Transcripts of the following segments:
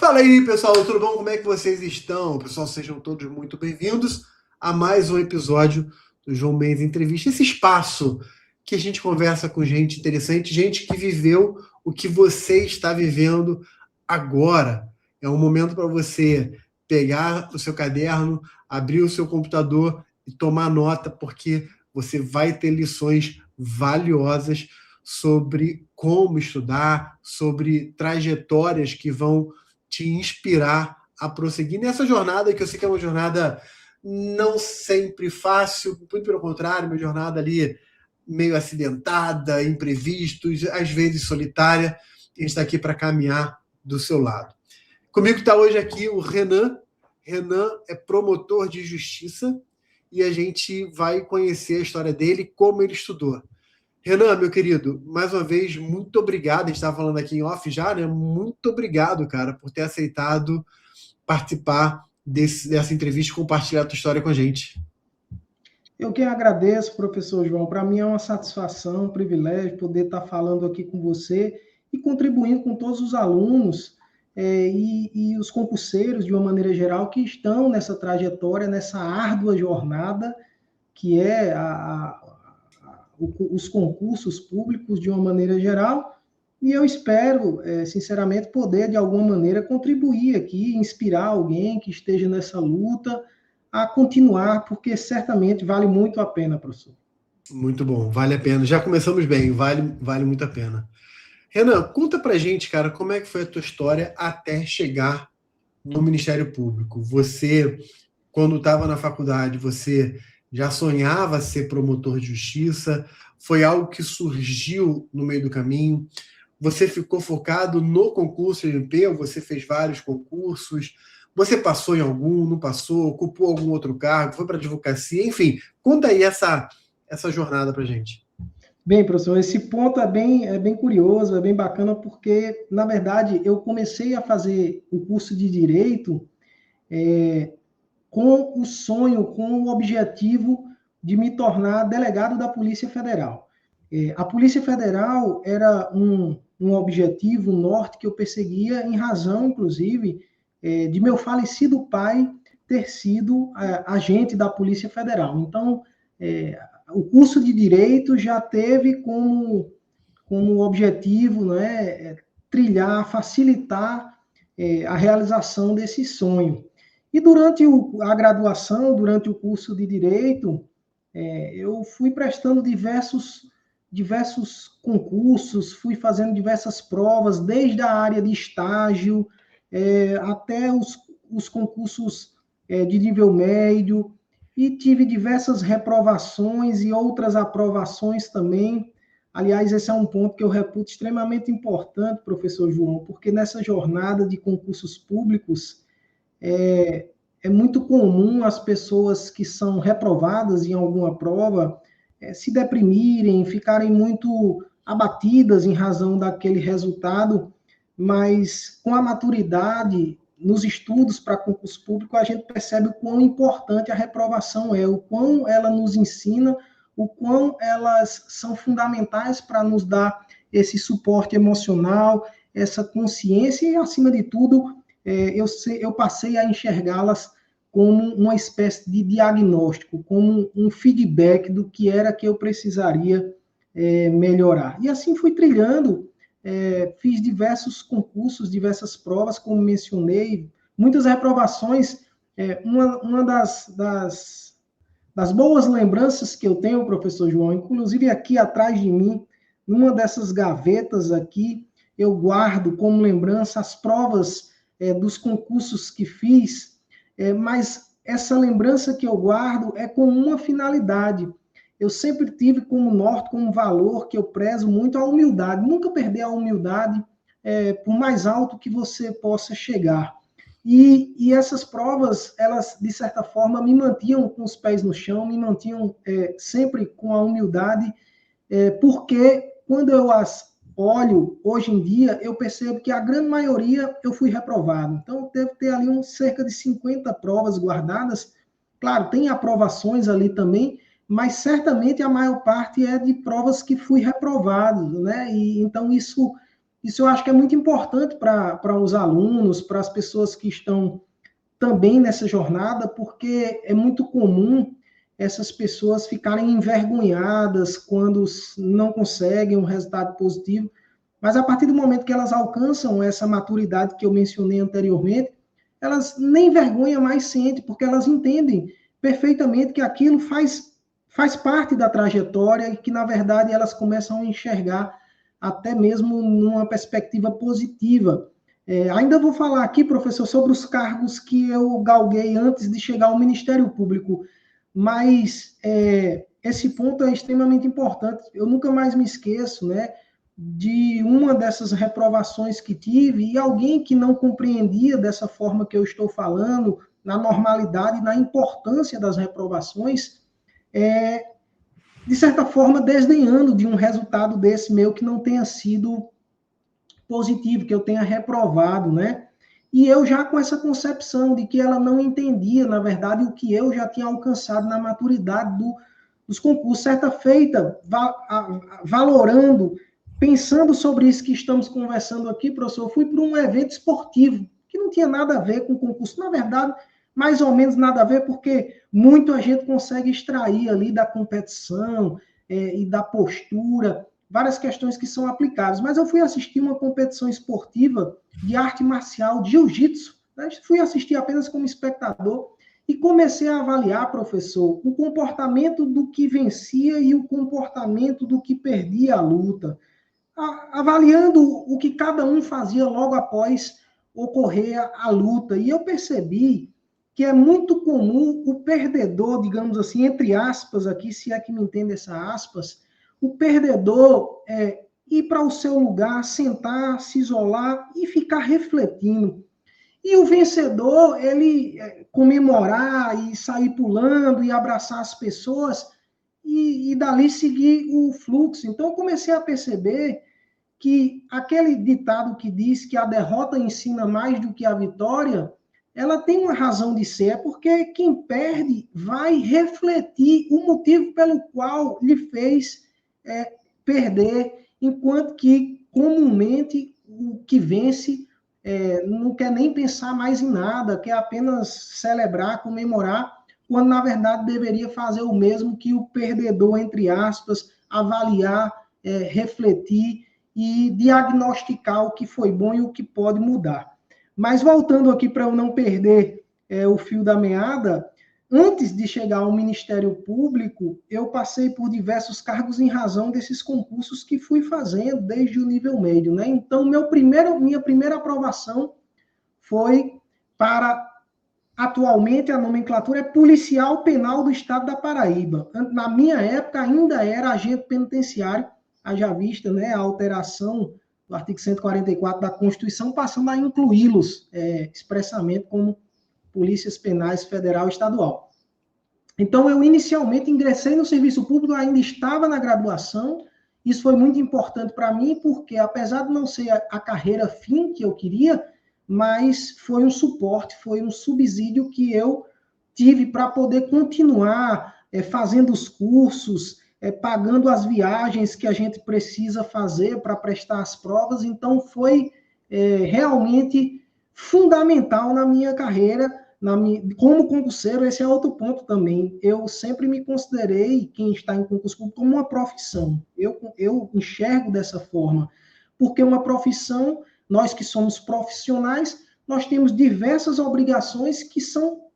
Fala aí, pessoal, tudo bom? Como é que vocês estão? Pessoal, sejam todos muito bem-vindos a mais um episódio do João Mendes Entrevista. Esse espaço que a gente conversa com gente interessante, gente que viveu o que você está vivendo agora. É um momento para você pegar o seu caderno, abrir o seu computador e tomar nota, porque você vai ter lições valiosas sobre como estudar, sobre trajetórias que vão te inspirar a prosseguir nessa jornada, que eu sei que é uma jornada não sempre fácil, muito pelo contrário, uma jornada ali meio acidentada, imprevistos, às vezes solitária. A gente está aqui para caminhar do seu lado. Comigo está hoje aqui o Renan. Renan é promotor de justiça e a gente vai conhecer a história dele, como ele estudou. Renan, meu querido, mais uma vez, muito obrigado. A gente estava falando aqui em off já, né? Muito obrigado, cara, por ter aceitado participar dessa entrevista e compartilhar a tua história com a gente. Eu que agradeço, professor João. Para mim é uma satisfação, um privilégio poder estar falando aqui com você e contribuindo com todos os alunos e os concurseiros, de uma maneira geral, que estão nessa trajetória, nessa árdua jornada que é os concursos públicos de uma maneira geral. E eu espero, sinceramente, poder, de alguma maneira, contribuir aqui, inspirar alguém que esteja nessa luta a continuar, porque certamente vale muito a pena, professor. Muito bom, vale a pena. Já começamos bem, vale muito a pena. Renan, conta pra gente, cara, como é que foi a tua história até chegar no Ministério Público. Você, quando estava na faculdade, você já sonhava ser promotor de justiça? Foi algo que surgiu no meio do caminho? Você ficou focado no concurso MP, ou você fez vários concursos? Você passou em algum, não passou? Ocupou algum outro cargo? Foi para advocacia? Enfim, conta aí essa jornada para gente. Bem, professor, esse ponto é bem curioso, é bem bacana, porque, na verdade, eu comecei a fazer o curso de Direito com o sonho, com o objetivo de me tornar delegado da Polícia Federal. A Polícia Federal era um objetivo, um norte que eu perseguia em razão, inclusive, de meu falecido pai ter sido agente da Polícia Federal. Então, o curso de Direito já teve como objetivo, né, trilhar, facilitar a realização desse sonho. E durante a graduação, durante o curso de Direito, eu fui prestando diversos concursos, fui fazendo diversas provas, desde a área de estágio até os concursos de nível médio, e tive diversas reprovações e outras aprovações também. Aliás, esse é um ponto que eu reputo extremamente importante, professor João, porque nessa jornada de concursos públicos, é muito comum as pessoas que são reprovadas em alguma prova se deprimirem, ficarem muito abatidas em razão daquele resultado, mas com a maturidade nos estudos para concurso público, a gente percebe o quão importante a reprovação é, o quão ela nos ensina, o quão elas são fundamentais para nos dar esse suporte emocional, essa consciência e, acima de tudo, eu passei a enxergá-las como uma espécie de diagnóstico, como um feedback do que era que eu precisaria melhorar. E assim fui trilhando, fiz diversos concursos, diversas provas, como mencionei, muitas reprovações. Uma das boas lembranças que eu tenho, professor João, inclusive aqui atrás de mim, numa dessas gavetas aqui, eu guardo como lembrança as provas dos concursos que fiz, mas essa lembrança que eu guardo é com uma finalidade. Eu sempre tive como norte, como valor, que eu prezo muito a humildade. Nunca perder a humildade, por mais alto que você possa chegar. E essas provas, elas, de certa forma, me mantinham com os pés no chão, me mantinham sempre com a humildade, porque quando eu as olho hoje em dia, eu percebo que a grande maioria eu fui reprovado. Então, deve ter ali cerca de 50 provas guardadas. Claro, tem aprovações ali também, mas certamente a maior parte é de provas que fui reprovado, né? E então isso Isso eu acho que é muito importante para os alunos, para as pessoas que estão também nessa jornada, porque é muito comum essas pessoas ficarem envergonhadas quando não conseguem um resultado positivo, mas a partir do momento que elas alcançam essa maturidade que eu mencionei anteriormente, elas nem vergonha mais sentem, porque elas entendem perfeitamente que aquilo faz parte da trajetória e que, na verdade, elas começam a enxergar até mesmo numa perspectiva positiva. Ainda vou falar aqui, professor, sobre os cargos que eu galguei antes de chegar ao Ministério Público, mas esse ponto é extremamente importante. Eu nunca mais me esqueço, né, de uma dessas reprovações que tive, e alguém que não compreendia dessa forma que eu estou falando, na normalidade, na importância das reprovações, de certa forma, desdenhando de um resultado desse meu que não tenha sido positivo, que eu tenha reprovado, né? E eu já com essa concepção de que ela não entendia, na verdade, o que eu já tinha alcançado na maturidade dos concursos. Certa feita, valorando, pensando sobre isso que estamos conversando aqui, professor, eu fui para um evento esportivo, que não tinha nada a ver com concurso. Na verdade, mais ou menos nada a ver, porque muito a gente consegue extrair ali da competição e da postura, várias questões que são aplicáveis. Mas eu fui assistir uma competição esportiva de arte marcial, de jiu-jitsu. Né? Fui assistir apenas como espectador e comecei a avaliar, professor, o comportamento do que vencia e o comportamento do que perdia a luta, avaliando o que cada um fazia logo após ocorrer a luta. E eu percebi que é muito comum o perdedor, digamos assim, entre aspas aqui, se é que me entende essa aspas, o perdedor ir para o seu lugar, sentar, se isolar e ficar refletindo. E o vencedor, ele comemorar e sair pulando e abraçar as pessoas e dali seguir o fluxo. Então, eu comecei a perceber que aquele ditado que diz que a derrota ensina mais do que a vitória, ela tem uma razão de ser, é porque quem perde vai refletir o motivo pelo qual lhe fez perder, enquanto que comumente o que vence não quer nem pensar mais em nada, quer apenas celebrar, comemorar, quando na verdade deveria fazer o mesmo que o perdedor, entre aspas, avaliar, refletir e diagnosticar o que foi bom e o que pode mudar. Mas voltando aqui para eu não perder o fio da meada, antes de chegar ao Ministério Público, eu passei por diversos cargos em razão desses concursos que fui fazendo desde o nível médio, né? Então, minha primeira aprovação foi para, atualmente, a nomenclatura é policial penal do Estado da Paraíba. Na minha época, ainda era agente penitenciário, haja vista, né, a alteração do artigo 144 da Constituição, passando a incluí-los expressamente como polícias penais federal e estadual. Então, eu inicialmente ingressei no serviço público, ainda estava na graduação. Isso foi muito importante para mim, porque apesar de não ser a carreira fim que eu queria, mas foi um suporte, foi um subsídio que eu tive para poder continuar fazendo os cursos, pagando as viagens que a gente precisa fazer para prestar as provas. Então, foi realmente fundamental na minha carreira, como concurseiro. Esse é outro ponto também. Eu sempre me considerei, quem está em concurso público, como uma profissão. Eu enxergo dessa forma, porque uma profissão, nós que somos profissionais, nós temos diversas obrigações que são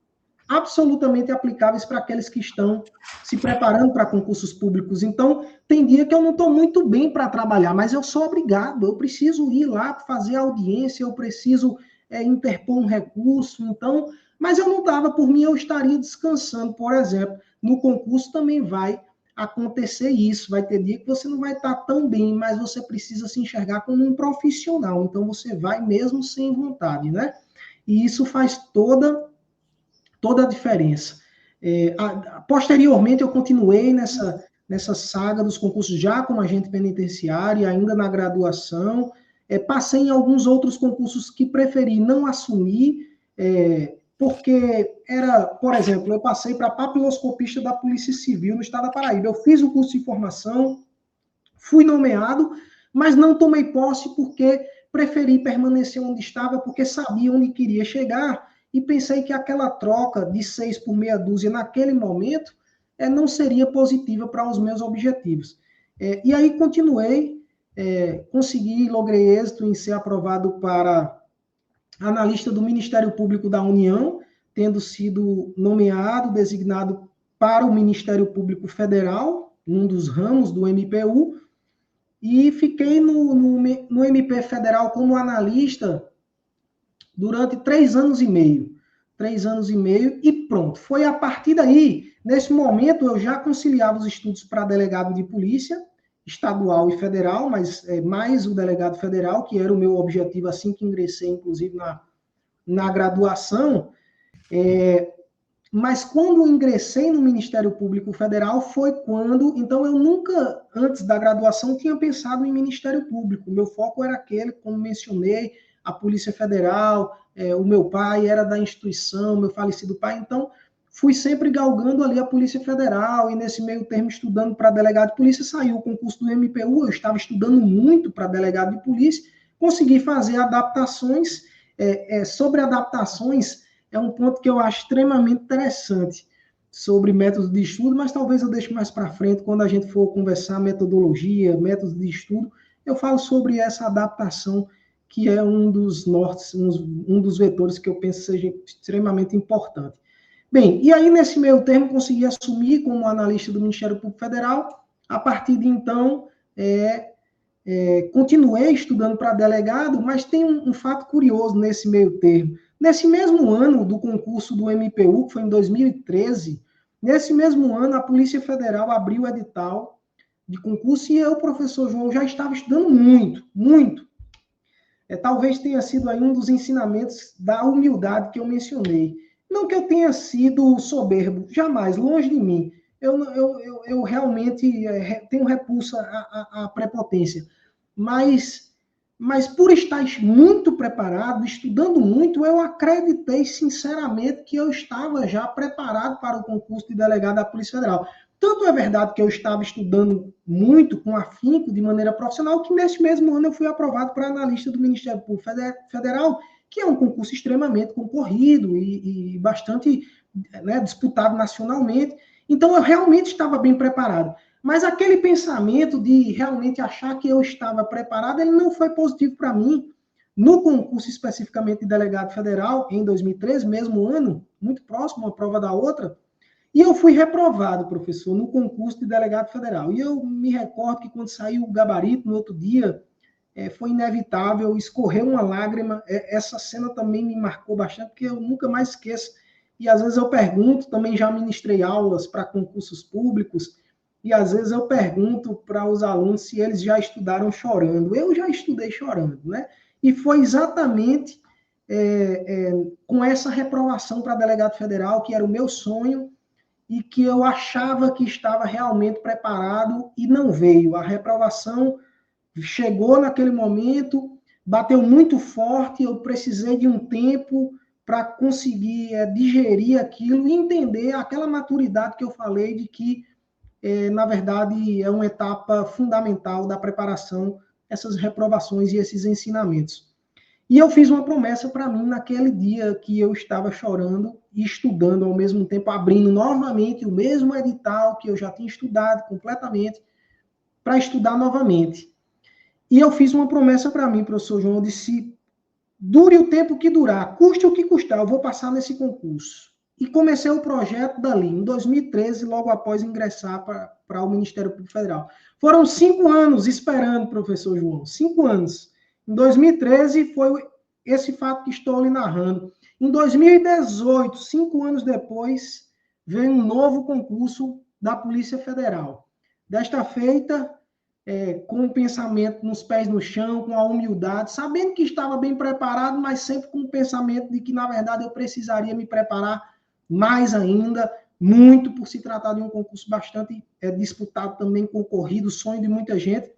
absolutamente aplicáveis para aqueles que estão se preparando para concursos públicos. Então, tem dia que eu não estou muito bem para trabalhar, mas eu sou obrigado, eu preciso ir lá fazer audiência, eu preciso interpor um recurso. Então, mas eu não dava por mim, eu estaria descansando, por exemplo. No concurso também vai acontecer isso, vai ter dia que você não vai estar tão bem, mas você precisa se enxergar como um profissional, então você vai mesmo sem vontade, né? E isso faz toda a diferença. Posteriormente, eu continuei nessa saga dos concursos já como agente penitenciário, ainda na graduação. Passei em alguns outros concursos que preferi não assumir, porque era, por exemplo, eu passei para papiloscopista da Polícia Civil no estado da Paraíba. Eu fiz o curso de formação, fui nomeado, mas não tomei posse porque preferi permanecer onde estava, porque sabia onde queria chegar, e pensei que aquela troca de 6 por meia dúzia naquele momento não seria positiva para os meus objetivos. E aí continuei, consegui, logrei êxito em ser aprovado para analista do Ministério Público da União, tendo sido nomeado, designado para o Ministério Público Federal, num dos ramos do MPU, e fiquei no MP Federal como analista durante 3 anos e meio. 3 anos e meio e pronto. Foi a partir daí, nesse momento, eu já conciliava os estudos para delegado de polícia, estadual e federal, mas mais o delegado federal, que era o meu objetivo assim que ingressei, inclusive, na graduação. Mas quando ingressei no Ministério Público Federal foi quando... Então, eu nunca, antes da graduação, tinha pensado em Ministério Público. O meu foco era aquele, como mencionei, a Polícia Federal, o meu pai era da instituição, meu falecido pai, então fui sempre galgando ali a Polícia Federal, e nesse meio termo estudando para delegado de polícia, saiu o concurso do MPU, eu estava estudando muito para delegado de polícia, consegui fazer adaptações. Sobre adaptações, é um ponto que eu acho extremamente interessante sobre métodos de estudo, mas talvez eu deixe mais para frente, quando a gente for conversar metodologia, métodos de estudo, eu falo sobre essa adaptação, que é um dos nortes, um dos vetores que eu penso seja extremamente importante. Bem, e aí nesse meio termo consegui assumir como analista do Ministério Público Federal. A partir de então, continuei estudando para delegado, mas tem um fato curioso nesse meio termo. Nesse mesmo ano do concurso do MPU, que foi em 2013, nesse mesmo ano a Polícia Federal abriu o edital de concurso e eu, professor João, já estava estudando muito, muito. Talvez tenha sido aí um dos ensinamentos da humildade que eu mencionei. Não que eu tenha sido soberbo, jamais, longe de mim. Eu realmente tenho repulsa à prepotência. Mas por estar muito preparado, estudando muito, eu acreditei sinceramente que eu estava já preparado para o concurso de delegado da Polícia Federal. Tanto é verdade que eu estava estudando muito, com afinco, de maneira profissional, que nesse mesmo ano eu fui aprovado para analista do Ministério Público Federal, que é um concurso extremamente concorrido e bastante disputado nacionalmente. Então, eu realmente estava bem preparado. Mas aquele pensamento de realmente achar que eu estava preparado, ele não foi positivo para mim. No concurso especificamente de delegado federal, em 2013, mesmo ano, muito próximo uma prova da outra, e eu fui reprovado, professor, no concurso de delegado federal. E eu me recordo que quando saiu o gabarito, no outro dia, foi inevitável, escorreu uma lágrima. Essa cena também me marcou bastante, porque eu nunca mais esqueço. E às vezes eu pergunto, também já ministrei aulas para concursos públicos, e às vezes eu pergunto para os alunos se eles já estudaram chorando. Eu já estudei chorando, né? E foi exatamente com essa reprovação para delegado federal, que era o meu sonho, e que eu achava que estava realmente preparado e não veio. A reprovação chegou naquele momento, bateu muito forte, eu precisei de um tempo para conseguir digerir aquilo e entender aquela maturidade que eu falei de que, na verdade, é uma etapa fundamental da preparação, essas reprovações e esses ensinamentos. E eu fiz uma promessa para mim naquele dia que eu estava chorando e estudando ao mesmo tempo, abrindo novamente o mesmo edital que eu já tinha estudado completamente, para estudar novamente. E eu fiz uma promessa para mim, professor João, eu disse, dure o tempo que durar, custe o que custar, eu vou passar nesse concurso. E comecei o projeto dali, em 2013, logo após ingressar para o Ministério Público Federal. Foram 5 anos esperando, professor João, 5 anos. Em 2013, foi esse fato que estou lhe narrando. Em 2018, 5 anos depois, veio um novo concurso da Polícia Federal. Desta feita, com o pensamento nos pés no chão, com a humildade, sabendo que estava bem preparado, mas sempre com o pensamento de que, na verdade, eu precisaria me preparar mais ainda, muito, por se tratar de um concurso bastante disputado, também concorrido, sonho de muita gente.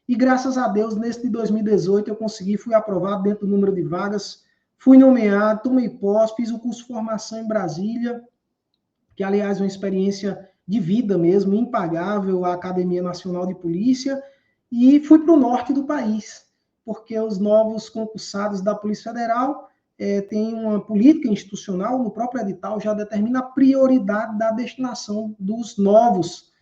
E graças a Deus, nesse de 2018, eu consegui, fui aprovado dentro do número de vagas, fui nomeado, tomei posse, fiz o curso de formação em Brasília, que, aliás, é uma experiência de vida mesmo, impagável, a Academia Nacional de Polícia, e fui para o norte do país, porque os novos concursados da Polícia Federal têm uma política institucional, no próprio edital já determina a prioridade da destinação dos novos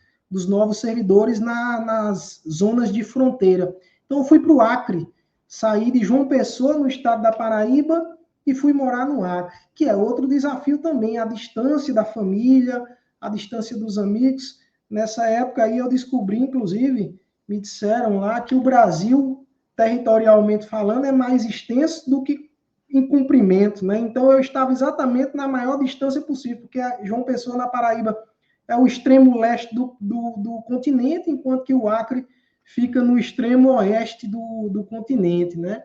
servidores nas zonas de fronteira. Então, eu fui para o Acre, saí de João Pessoa, no estado da Paraíba, e fui morar no Acre, que é outro desafio também, a distância da família, a distância dos amigos. Nessa época aí eu descobri, inclusive, me disseram lá que o Brasil, territorialmente falando, é mais extenso do que em comprimento, né? Então eu estava exatamente na maior distância possível, porque João Pessoa, na Paraíba, é o extremo leste do continente, enquanto que o Acre fica no extremo oeste do continente, né?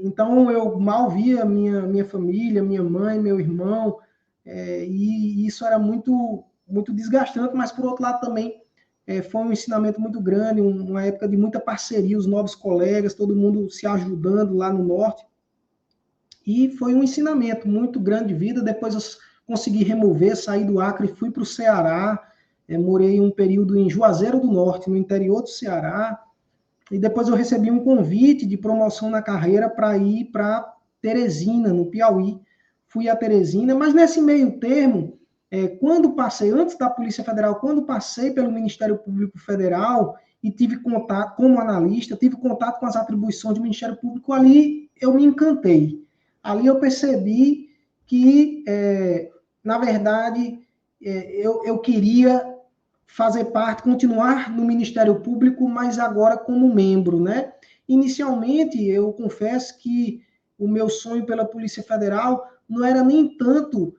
Então eu mal via minha família, minha mãe, meu irmão, e isso era muito, muito desgastante, mas por outro lado também foi um ensinamento muito grande, uma época de muita parceria, os novos colegas, todo mundo se ajudando lá no norte, e foi um ensinamento muito grande de vida. Depois eu consegui remover, sair do Acre, fui para o Ceará, morei um período em Juazeiro do Norte, no interior do Ceará, e depois eu recebi um convite de promoção na carreira para ir para Teresina, no Piauí. Fui a Teresina, mas nesse meio termo, quando passei, antes da Polícia Federal, quando passei pelo Ministério Público Federal e tive contato, como analista, tive contato com as atribuições do Ministério Público, ali eu me encantei. Ali eu percebi que, na verdade, eu queria fazer parte, continuar no Ministério Público, mas agora como membro, né? Inicialmente, eu confesso que o meu sonho pela Polícia Federal não era nem tanto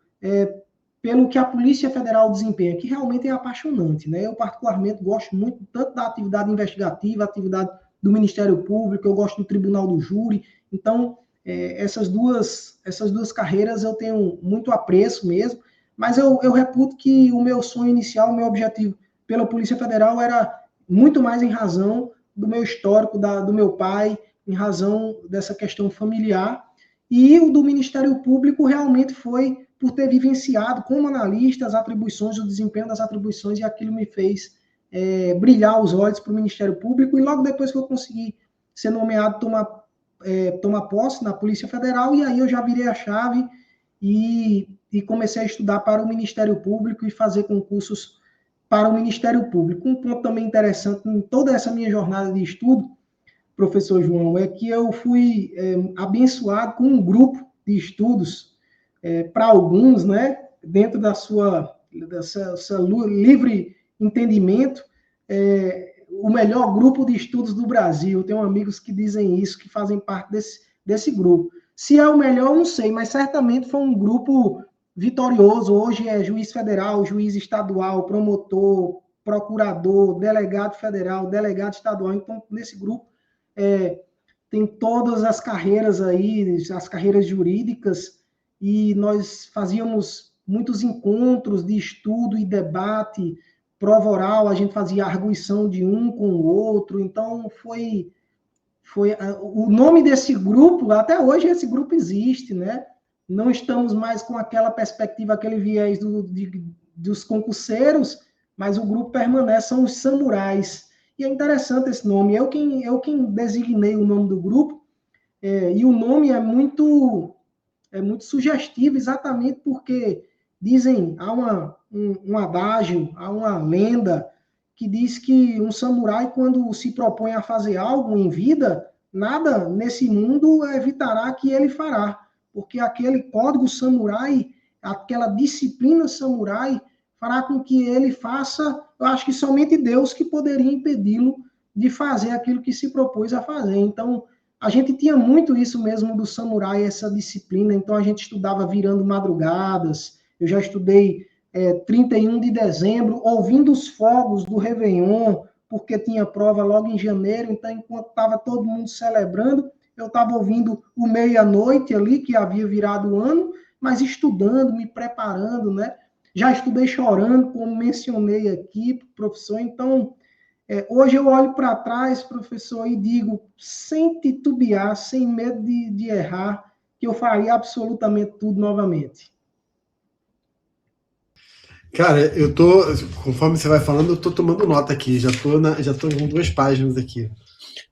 pelo que a Polícia Federal desempenha, que realmente é apaixonante, né? Eu particularmente gosto muito tanto da atividade investigativa, atividade do Ministério Público, eu gosto do Tribunal do Júri, então essas duas carreiras eu tenho muito apreço mesmo, mas eu reputo que o meu sonho inicial, o meu objetivo pela Polícia Federal era muito mais em razão do meu histórico, do meu pai, em razão dessa questão familiar, e o do Ministério Público realmente foi por ter vivenciado como analista as atribuições, o desempenho das atribuições, e aquilo me fez brilhar os olhos para o Ministério Público, e logo depois que eu consegui ser nomeado, tomar posse na Polícia Federal, e aí eu já virei a chave e comecei a estudar para o Ministério Público e fazer concursos para o Ministério Público. Um ponto também interessante em toda essa minha jornada de estudo, professor João, é que eu fui abençoado com um grupo de estudos, para alguns, né, dentro dessa livre entendimento, o melhor grupo de estudos do Brasil. Tenho amigos que dizem isso, que fazem parte desse grupo. Se é o melhor, eu não sei, mas certamente foi um grupo vitorioso. Hoje é juiz federal, juiz estadual, promotor, procurador, delegado federal, delegado estadual. Então, nesse grupo tem todas as carreiras aí, as carreiras jurídicas, e nós fazíamos muitos encontros de estudo e debate, prova oral, a gente fazia arguição de um com o outro. Então, foi o nome desse grupo, até hoje esse grupo existe, né? Não estamos mais com aquela perspectiva, aquele viés dos concurseiros, mas o grupo permanece, são os samurais. E é interessante esse nome. Eu quem designei o nome do grupo, e o nome é muito sugestivo, exatamente porque dizem, há um adágio, há uma lenda que diz que um samurai, quando se propõe a fazer algo em vida, nada nesse mundo evitará que ele fará, porque aquele código samurai, aquela disciplina samurai, fará com que ele faça, eu acho que somente Deus que poderia impedi-lo de fazer aquilo que se propôs a fazer. Então, a gente tinha muito isso mesmo do samurai, essa disciplina, então a gente estudava virando madrugadas. Eu já estudei 31 de dezembro, ouvindo os fogos do Réveillon, porque tinha prova logo em janeiro, então enquanto estava todo mundo celebrando, eu estava ouvindo o meia-noite ali, que havia virado o ano, mas estudando, me preparando, né? Já estudei chorando, como mencionei aqui, professor. Então, hoje eu olho para trás, professor, e digo, sem titubear, sem medo de errar, que eu faria absolutamente tudo novamente. Cara, conforme você vai falando, eu tô tomando nota aqui, já tô com 2 páginas aqui.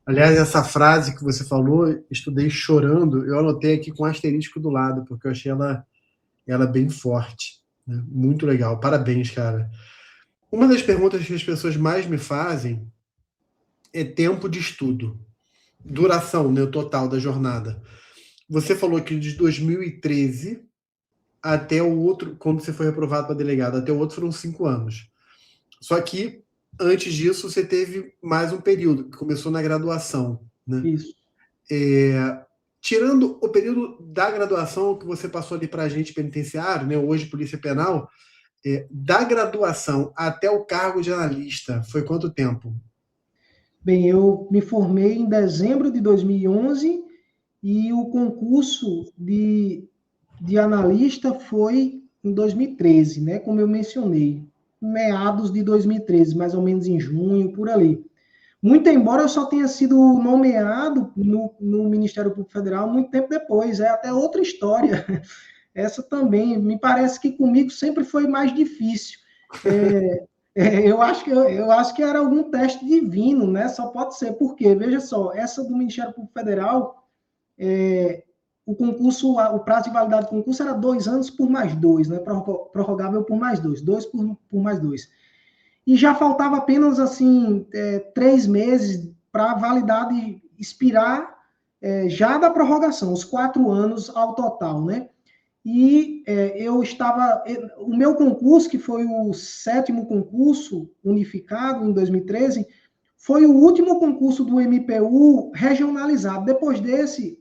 Aliás, essa frase que você falou, estudei chorando, eu anotei aqui com um asterisco do lado, porque eu achei ela bem forte, né? Muito legal, parabéns, cara. Uma das perguntas que as pessoas mais me fazem é tempo de estudo, duração, né, total da jornada. Você falou que de 2013 até o outro, quando você foi reprovado para delegado, até o outro foram 5 anos. Só que antes disso você teve mais um período, que começou na graduação, né? Isso. Tirando o período da graduação que você passou ali para agente penitenciário, né, hoje Polícia Penal, da graduação até o cargo de analista, foi quanto tempo? Bem, eu me formei em dezembro de 2011 e o concurso de analista foi em 2013, né? Como eu mencionei, meados de 2013, mais ou menos em junho, por ali. Muito embora eu só tenha sido nomeado no Ministério Público Federal muito tempo depois, é até outra história. Essa também, me parece que comigo sempre foi mais difícil. Eu acho que era algum teste divino, né? Só pode ser, porque, veja só, essa do Ministério Público Federal, o concurso, o prazo de validade do concurso era 2 anos por mais 2, né? Prorrogável por mais 2, 2 por mais 2. E já faltava apenas, assim, 3 meses para a validade expirar já da prorrogação, os 4 anos ao total, né? E eu estava. O meu concurso, que foi o 7º concurso unificado em 2013, foi o último concurso do MPU regionalizado. Depois desse,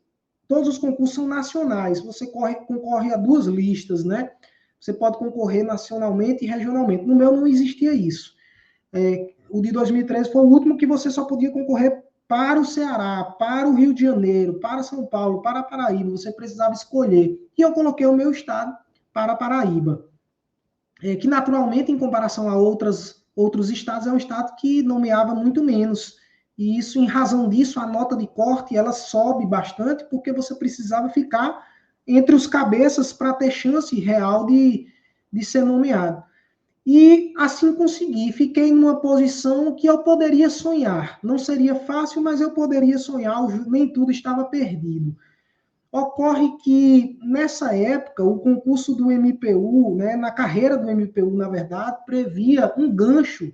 todos os concursos são nacionais. Você concorre a 2 listas, né? Você pode concorrer nacionalmente e regionalmente. No meu não existia isso. O de 2013 foi o último que você só podia concorrer para o Ceará, para o Rio de Janeiro, para São Paulo, para a Paraíba. Você precisava escolher. E eu coloquei o meu estado para a Paraíba. Que naturalmente, em comparação a outros estados, é um estado que nomeava muito menos. E isso, em razão disso, a nota de corte ela sobe bastante, porque você precisava ficar entre os cabeças para ter chance real de ser nomeado. E assim consegui. Fiquei numa posição que eu poderia sonhar. Não seria fácil, mas eu poderia sonhar. Nem tudo estava perdido. Ocorre que, nessa época, o concurso do MPU, né, na carreira do MPU, na verdade, previa um gancho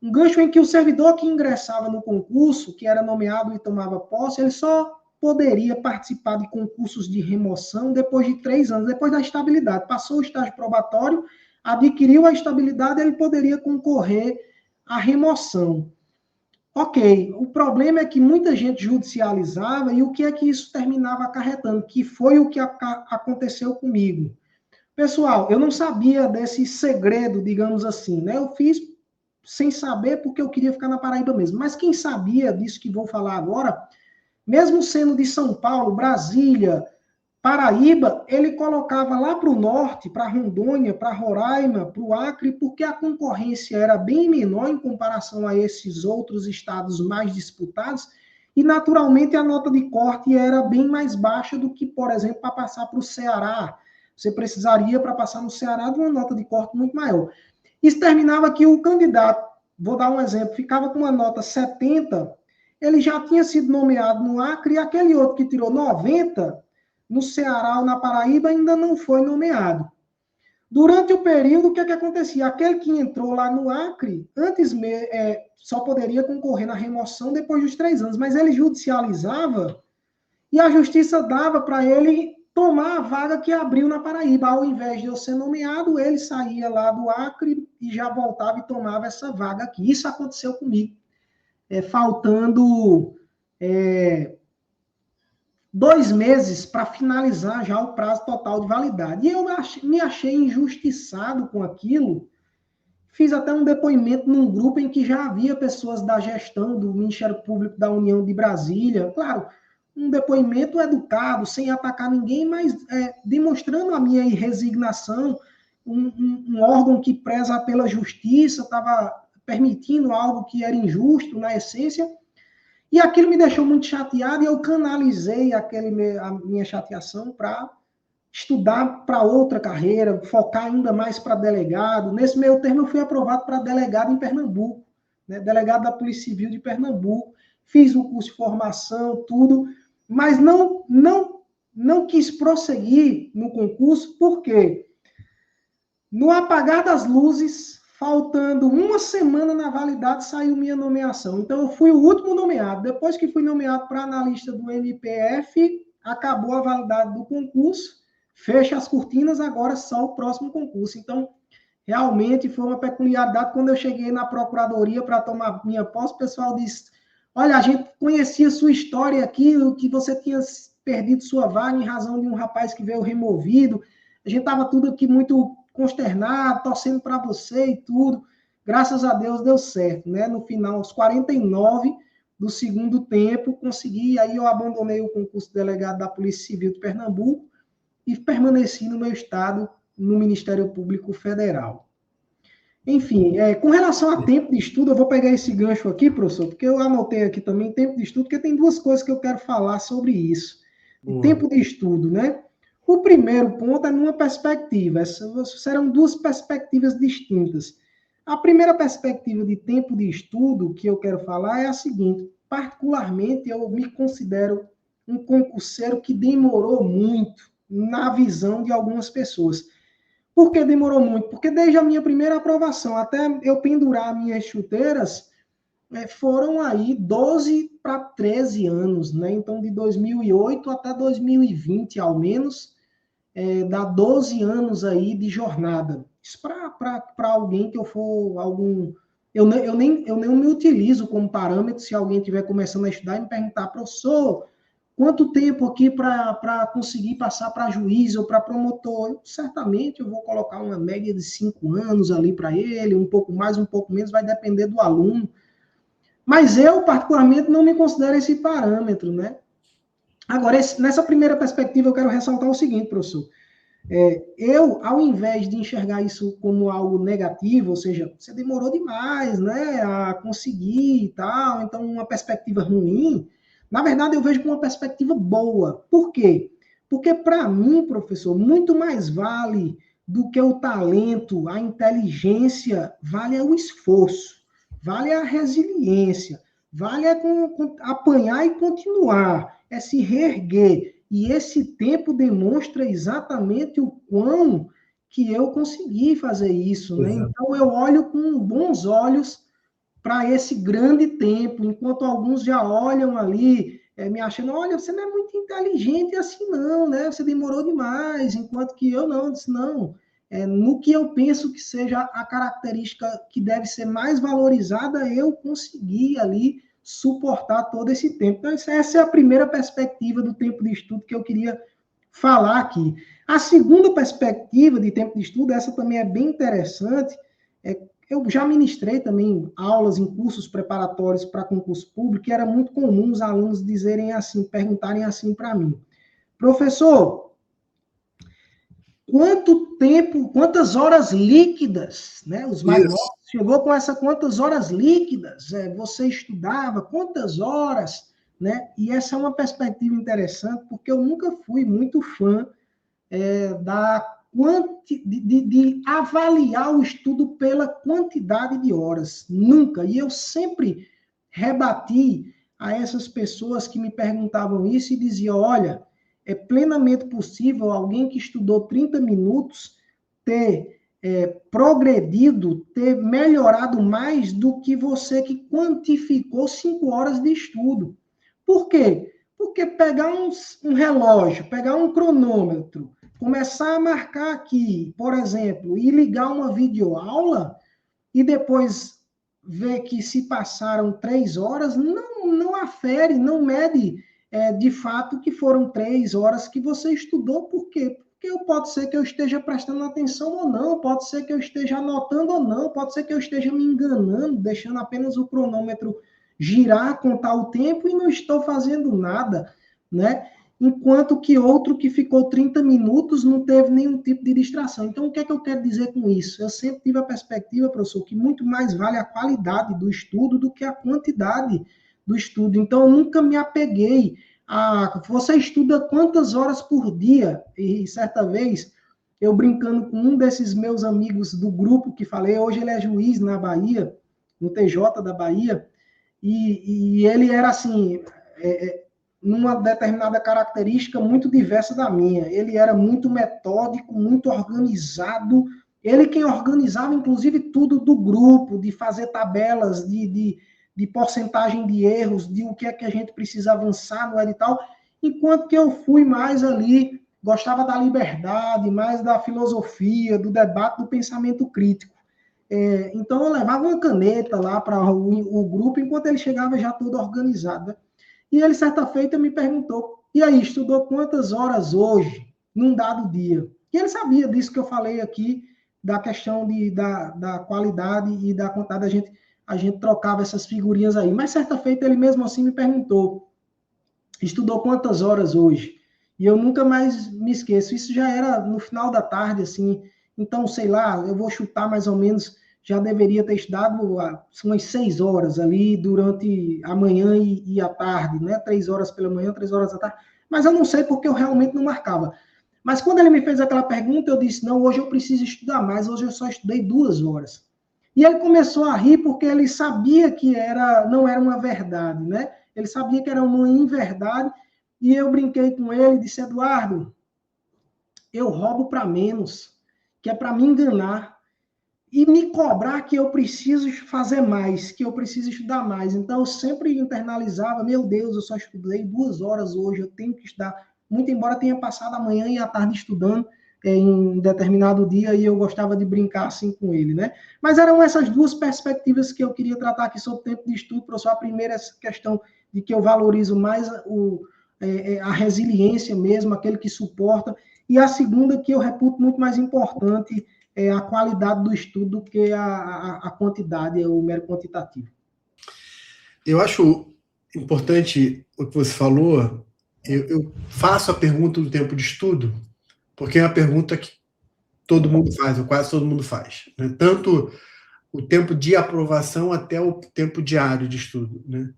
em que o servidor que ingressava no concurso, que era nomeado e tomava posse, ele só poderia participar de concursos de remoção depois de 3 anos, depois da estabilidade. Passou o estágio probatório, adquiriu a estabilidade, ele poderia concorrer à remoção. Ok, o problema é que muita gente judicializava e o que é que isso terminava acarretando, que foi o que aconteceu comigo. Pessoal, eu não sabia desse segredo, digamos assim, né? Eu fiz sem saber porque eu queria ficar na Paraíba mesmo. Mas quem sabia disso que vou falar agora, mesmo sendo de São Paulo, Brasília, Paraíba, ele colocava lá para o norte, para Rondônia, para Roraima, para o Acre, porque a concorrência era bem menor em comparação a esses outros estados mais disputados, e naturalmente a nota de corte era bem mais baixa do que, por exemplo, para passar para o Ceará. Você precisaria, para passar no Ceará, de uma nota de corte muito maior. Isso terminava que o candidato, vou dar um exemplo, ficava com uma nota 70, ele já tinha sido nomeado no Acre, e aquele outro que tirou 90, no Ceará ou na Paraíba, ainda não foi nomeado. Durante o período, o que acontecia? Aquele que entrou lá no Acre, antes só poderia concorrer na remoção depois dos 3 anos, mas ele judicializava e a justiça dava para ele tomar a vaga que abriu na Paraíba. Ao invés de eu ser nomeado, ele saía lá do Acre e já voltava e tomava essa vaga aqui. Isso aconteceu comigo. Faltando 2 meses para finalizar já o prazo total de validade. E eu me achei injustiçado com aquilo. Fiz até um depoimento num grupo em que já havia pessoas da gestão do Ministério Público da União de Brasília. Claro, um depoimento educado, sem atacar ninguém, mas demonstrando a minha resignação. Um órgão que preza pela justiça estava permitindo algo que era injusto na essência. E aquilo me deixou muito chateado e eu canalizei a minha chateação para estudar para outra carreira, focar ainda mais para delegado. Nesse meio termo, eu fui aprovado para delegado em Pernambuco, né? Delegado da Polícia Civil de Pernambuco. Fiz um curso de formação, tudo, mas não quis prosseguir no concurso, por quê? No apagar das luzes, faltando uma semana na validade, saiu minha nomeação. Então, eu fui o último nomeado. Depois que fui nomeado para analista do MPF, acabou a validade do concurso, fecha as cortinas, agora só o próximo concurso. Então, realmente foi uma peculiaridade. Quando eu cheguei na procuradoria para tomar minha posse, o pessoal disse: olha, a gente conhecia sua história aqui, que você tinha perdido sua vaga em razão de um rapaz que veio removido. A gente estava tudo aqui muito consternado, torcendo para você e tudo. Graças a Deus deu certo, né? No final, aos 49 do segundo tempo, consegui, aí eu abandonei o concurso de delegado da Polícia Civil de Pernambuco e permaneci no meu estado, no Ministério Público Federal. Enfim, com relação a tempo de estudo, eu vou pegar esse gancho aqui, professor, porque eu anotei aqui também tempo de estudo, porque tem duas coisas que eu quero falar sobre isso. Tempo de estudo, né? O primeiro ponto é numa perspectiva, serão duas perspectivas distintas. A primeira perspectiva de tempo de estudo que eu quero falar é a seguinte: particularmente, eu me considero um concurseiro que demorou muito na visão de algumas pessoas. Por que demorou muito? Porque desde a minha primeira aprovação até eu pendurar minhas chuteiras, foram aí 12 para 13 anos, né? Então, de 2008 até 2020, ao menos, dá 12 anos aí de jornada. Isso para alguém que eu for algum... Eu nem me utilizo como parâmetro se alguém estiver começando a estudar e me perguntar: professor, quanto tempo aqui para conseguir passar para juiz ou para promotor? Certamente eu vou colocar uma média de 5 anos ali para ele, um pouco mais, um pouco menos, vai depender do aluno. Mas eu, particularmente, não me considero esse parâmetro, né? Agora, nessa primeira perspectiva, eu quero ressaltar o seguinte, professor. Eu, ao invés de enxergar isso como algo negativo, ou seja, você demorou demais, né, a conseguir e tal, então uma perspectiva ruim, na verdade eu vejo como uma perspectiva boa. Por quê? Porque para mim, professor, muito mais vale do que o talento, a inteligência, vale o esforço, vale a resiliência, vale apanhar e continuar, é se reerguer. E esse tempo demonstra exatamente o quão que eu consegui fazer isso, né? Então, eu olho com bons olhos para esse grande tempo, enquanto alguns já olham ali, me achando: olha, você não é muito inteligente assim não, né? Você demorou demais, enquanto que eu não, disse não. No que eu penso que seja a característica que deve ser mais valorizada, eu consegui ali suportar todo esse tempo. Então, essa é a primeira perspectiva do tempo de estudo que eu queria falar aqui. A segunda perspectiva de tempo de estudo, essa também é bem interessante, eu já ministrei também aulas em cursos preparatórios para concurso público, e era muito comum os alunos dizerem assim, perguntarem assim para mim: professor, quanto tempo, quantas horas líquidas, né? Os mais novos chegou com essa quantas horas líquidas você estudava, quantas horas, né? E essa é uma perspectiva interessante, porque eu nunca fui muito fã de avaliar o estudo pela quantidade de horas, nunca. E eu sempre rebati a essas pessoas que me perguntavam isso e dizia: olha, é plenamente possível alguém que estudou 30 minutos ter progredido, ter melhorado mais do que você que quantificou 5 horas de estudo. Por quê? Porque pegar um relógio, pegar um cronômetro, começar a marcar aqui, por exemplo, e ligar uma videoaula e depois ver que se passaram 3 horas, não afere, não mede de fato que foram 3 horas que você estudou. Por quê? Porque pode ser que eu esteja prestando atenção ou não, pode ser que eu esteja anotando ou não, pode ser que eu esteja me enganando, deixando apenas o cronômetro girar, contar o tempo e não estou fazendo nada, né? Enquanto que outro que ficou 30 minutos não teve nenhum tipo de distração. Então, o que é que eu quero dizer com isso? Eu sempre tive a perspectiva, professor, que muito mais vale a qualidade do estudo do que a quantidade do estudo. Então, eu nunca me apeguei você estuda quantas horas por dia? E certa vez, eu brincando com um desses meus amigos do grupo que falei, hoje ele é juiz na Bahia, no TJ da Bahia, e ele era assim, numa determinada característica muito diversa da minha. Ele era muito metódico, muito organizado. Ele quem organizava, inclusive, tudo do grupo, de fazer tabelas, de porcentagem de erros, de o que é que a gente precisa avançar no edital, enquanto que eu fui mais ali, gostava da liberdade, mais da filosofia, do debate, do pensamento crítico. Então eu levava uma caneta lá para o grupo, enquanto ele chegava já todo organizado. Né? E ele, certa feita, me perguntou, e aí, estudou quantas horas hoje, num dado dia? E ele sabia disso que eu falei aqui, da questão da qualidade e da quantidade, a gente trocava essas figurinhas aí. Mas, certa feita, ele mesmo assim me perguntou, estudou quantas horas hoje? E eu nunca mais me esqueço. Isso já era no final da tarde, assim. Então, sei lá, eu vou chutar mais ou menos, já deveria ter estudado umas 6 horas ali durante a manhã e a tarde, né? 3 horas pela manhã, 3 horas da tarde. Mas eu não sei porque eu realmente não marcava. Mas quando ele me fez aquela pergunta, eu disse, não, hoje eu preciso estudar mais, hoje eu só estudei 2 horas. E ele começou a rir porque ele sabia que não era uma verdade, né? Ele sabia que era uma inverdade, e eu brinquei com ele e disse, Eduardo, eu roubo para menos, que é para me enganar, e me cobrar que eu preciso fazer mais, que eu preciso estudar mais. Então, eu sempre internalizava, meu Deus, eu só estudei 2 horas hoje, eu tenho que estudar, muito embora tenha passado a manhã e a tarde estudando em determinado dia, e eu gostava de brincar assim com ele, né? Mas eram essas duas perspectivas que eu queria tratar aqui sobre o tempo de estudo, professor. A primeira, essa questão de que eu valorizo mais a resiliência mesmo, aquele que suporta, e a segunda, que eu reputo muito mais importante, a qualidade do estudo do que a quantidade, o mero quantitativo. Eu acho importante o que você falou. Eu faço a pergunta do tempo de estudo, porque é uma pergunta que todo mundo faz, ou quase todo mundo faz. Né? Tanto o tempo de aprovação até o tempo diário de estudo. Né?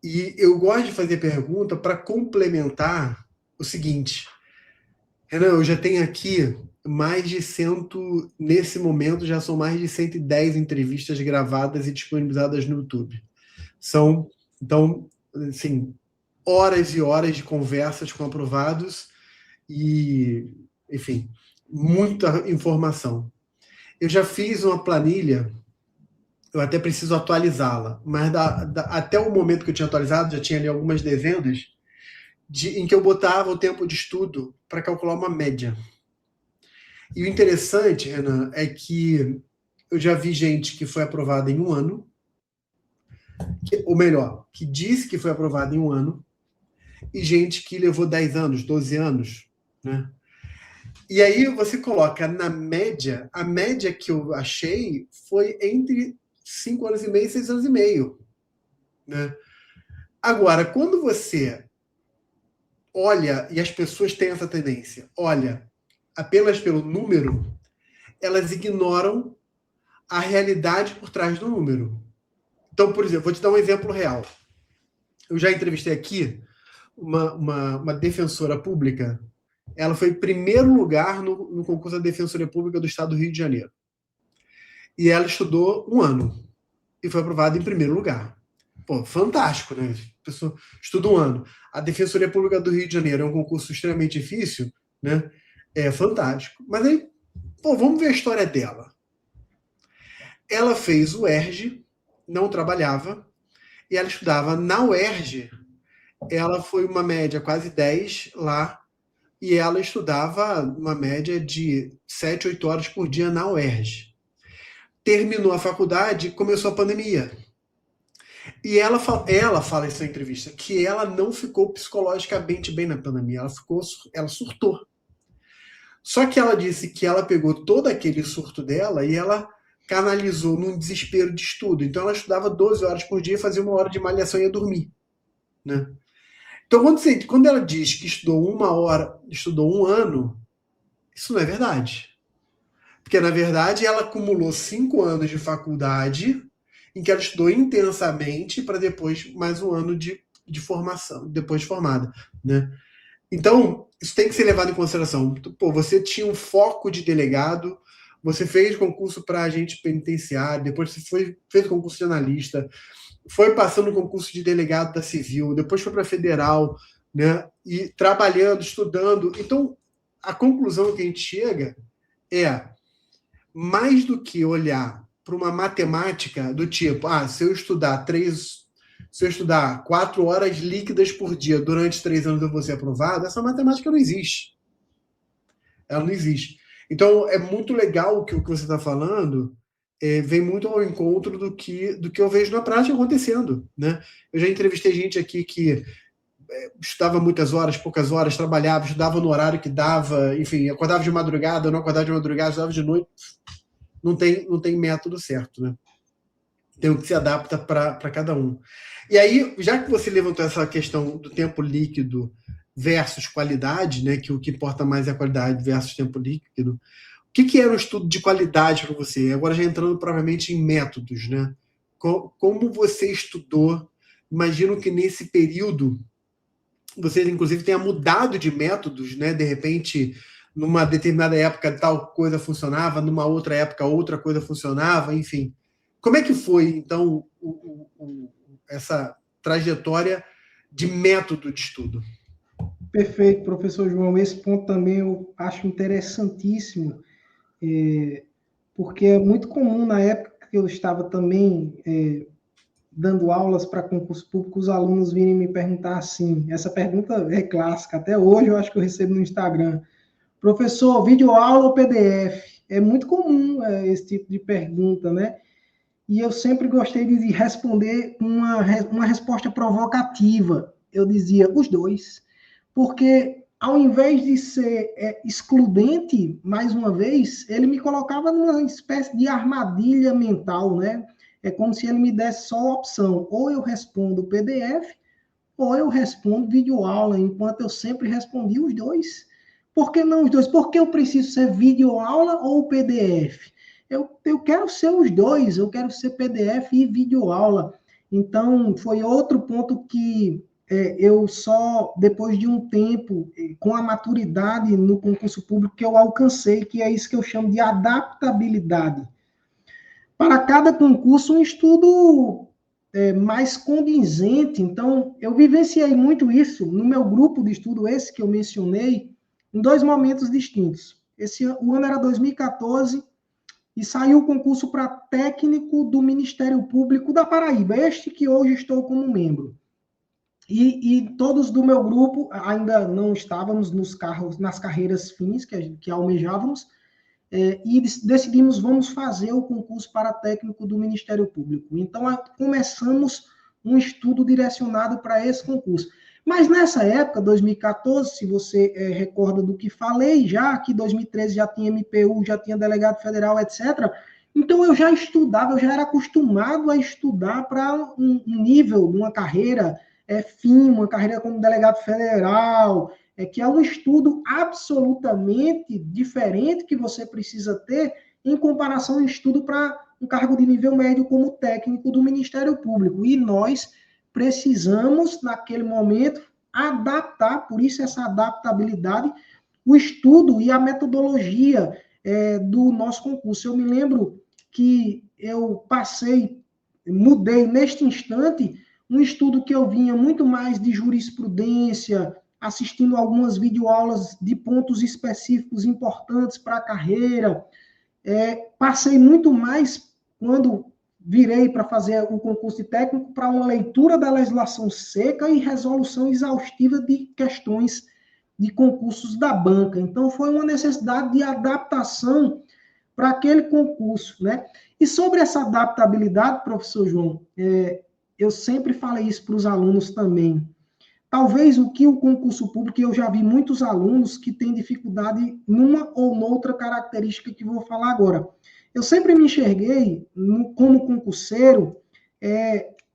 E eu gosto de fazer pergunta para complementar o seguinte. Renan, eu já tenho aqui mais de 100, nesse momento já são mais de 110 entrevistas gravadas e disponibilizadas no YouTube. São, então, assim, horas e horas de conversas com aprovados e, enfim, muita informação. Eu já fiz uma planilha, eu até preciso atualizá-la, mas até o momento que eu tinha atualizado, já tinha ali algumas dezenas, em que eu botava o tempo de estudo para calcular uma média. E o interessante, Renan, é que eu já vi gente que foi aprovada em um ano, ou melhor, que disse que foi aprovada em um ano, e gente que levou 10 anos, 12 anos. Né? E aí você coloca na média, a média que eu achei foi entre 5 anos e meio e 6 anos e meio. Né? Agora, quando você olha, e as pessoas têm essa tendência, olha apenas pelo número, elas ignoram a realidade por trás do número. Então, por exemplo, vou te dar um exemplo real. Eu já entrevistei aqui uma defensora pública. Ela foi em primeiro lugar no concurso da Defensoria Pública do Estado do Rio de Janeiro. E ela estudou um ano e foi aprovada em primeiro lugar. Pô, fantástico, né? A pessoa estuda um ano. A Defensoria Pública do Rio de Janeiro é um concurso extremamente difícil, né? É fantástico. Mas aí, pô, vamos ver a história dela. Ela fez o UERJ, não trabalhava, e ela estudava na UERJ. Ela foi uma média quase 10 lá, e ela estudava uma média de 7, 8 horas por dia na UERJ. Terminou a faculdade, começou a pandemia. E ela fala isso na entrevista, que ela não ficou psicologicamente bem na pandemia, ela surtou. Só que ela disse que ela pegou todo aquele surto dela e ela canalizou num desespero de estudo. Então ela estudava 12 horas por dia, fazia 1 hora de malhação e ia dormir. Né? Então quando ela diz que estudou 1 hora, estudou 1 ano, isso não é verdade. Porque, na verdade, ela acumulou 5 anos de faculdade em que ela estudou intensamente para depois mais 1 ano de de formação, depois de formada, né? Então, isso tem que ser levado em consideração. Pô, você tinha um foco de delegado, você fez concurso para agente penitenciário, depois você fez concurso de analista, foi passando no concurso de delegado da Civil, depois foi para Federal, né? E trabalhando, estudando. Então, a conclusão que a gente chega é, mais do que olhar para uma matemática do tipo, se eu estudar 4 horas líquidas por dia durante 3 anos eu vou ser aprovado, essa matemática não existe. Ela não existe. Então, é muito legal o que você está falando, vem muito ao encontro do que eu vejo na prática acontecendo, né? Eu já entrevistei gente aqui que estudava muitas horas, poucas horas, trabalhava, estudava no horário que dava, enfim, acordava de madrugada, não acordava de madrugada, estudava de noite. Não tem método certo, né? Tem o que se adapta para cada um. E aí, já que você levantou essa questão do tempo líquido versus qualidade, né, que o que importa mais é a qualidade versus tempo líquido, o que era um estudo de qualidade para você? Agora já entrando provavelmente em métodos, né? Como você estudou? Imagino que nesse período você, inclusive, tenha mudado de métodos, né? De repente, numa determinada época tal coisa funcionava, numa outra época outra coisa funcionava, enfim. Como é que foi, então, essa trajetória de método de estudo? Perfeito, professor João. Esse ponto também eu acho interessantíssimo, porque é muito comum na época que eu estava também dando aulas para concurso público, os alunos virem me perguntar assim, essa pergunta é clássica, até hoje eu acho que eu recebo no Instagram, professor, videoaula ou PDF? É muito comum esse tipo de pergunta, né? E eu sempre gostei de responder uma resposta provocativa. Eu dizia os dois, porque ao invés de ser excludente, mais uma vez, ele me colocava numa espécie de armadilha mental, né? É como se ele me desse só a opção, ou eu respondo PDF, ou eu respondo videoaula, enquanto eu sempre respondi os dois. Por que não os dois? Porque eu preciso ser videoaula ou PDF? Eu quero ser os dois, eu quero ser PDF e videoaula. Então, foi outro ponto que eu só, depois de um tempo, com a maturidade no concurso público, que eu alcancei, que é isso que eu chamo de adaptabilidade. Para cada concurso, um estudo mais condizente. Então, eu vivenciei muito isso no meu grupo de estudo, esse que eu mencionei, em 2 momentos distintos. O ano era 2014 e saiu o concurso para técnico do Ministério Público da Paraíba, este que hoje estou como membro. E todos do meu grupo ainda não estávamos nas carreiras fins que almejávamos, e decidimos, vamos fazer o concurso para técnico do Ministério Público. Então, começamos um estudo direcionado para esse concurso. Mas nessa época, 2014, se você recorda do que falei, já que 2013 já tinha MPU, já tinha delegado federal, etc., então eu já estudava, eu já era acostumado a estudar para um nível de uma carreira fim, uma carreira como delegado federal, que é um estudo absolutamente diferente que você precisa ter em comparação ao estudo para um cargo de nível médio como técnico do Ministério Público. E nós precisamos, naquele momento, adaptar, por isso essa adaptabilidade, o estudo e a metodologia do nosso concurso. Eu me lembro que eu mudei neste instante, um estudo que eu vinha muito mais de jurisprudência, assistindo algumas videoaulas de pontos específicos importantes para a carreira. Passei muito mais, quando virei para fazer o concurso de técnico, para uma leitura da legislação seca e resolução exaustiva de questões de concursos da banca. Então, foi uma necessidade de adaptação para aquele concurso, né? E sobre essa adaptabilidade, professor João, eu sempre falei isso para os alunos também. Talvez o que o concurso público, eu já vi muitos alunos que têm dificuldade numa ou noutra característica que vou falar agora. Eu sempre me enxerguei como concurseiro,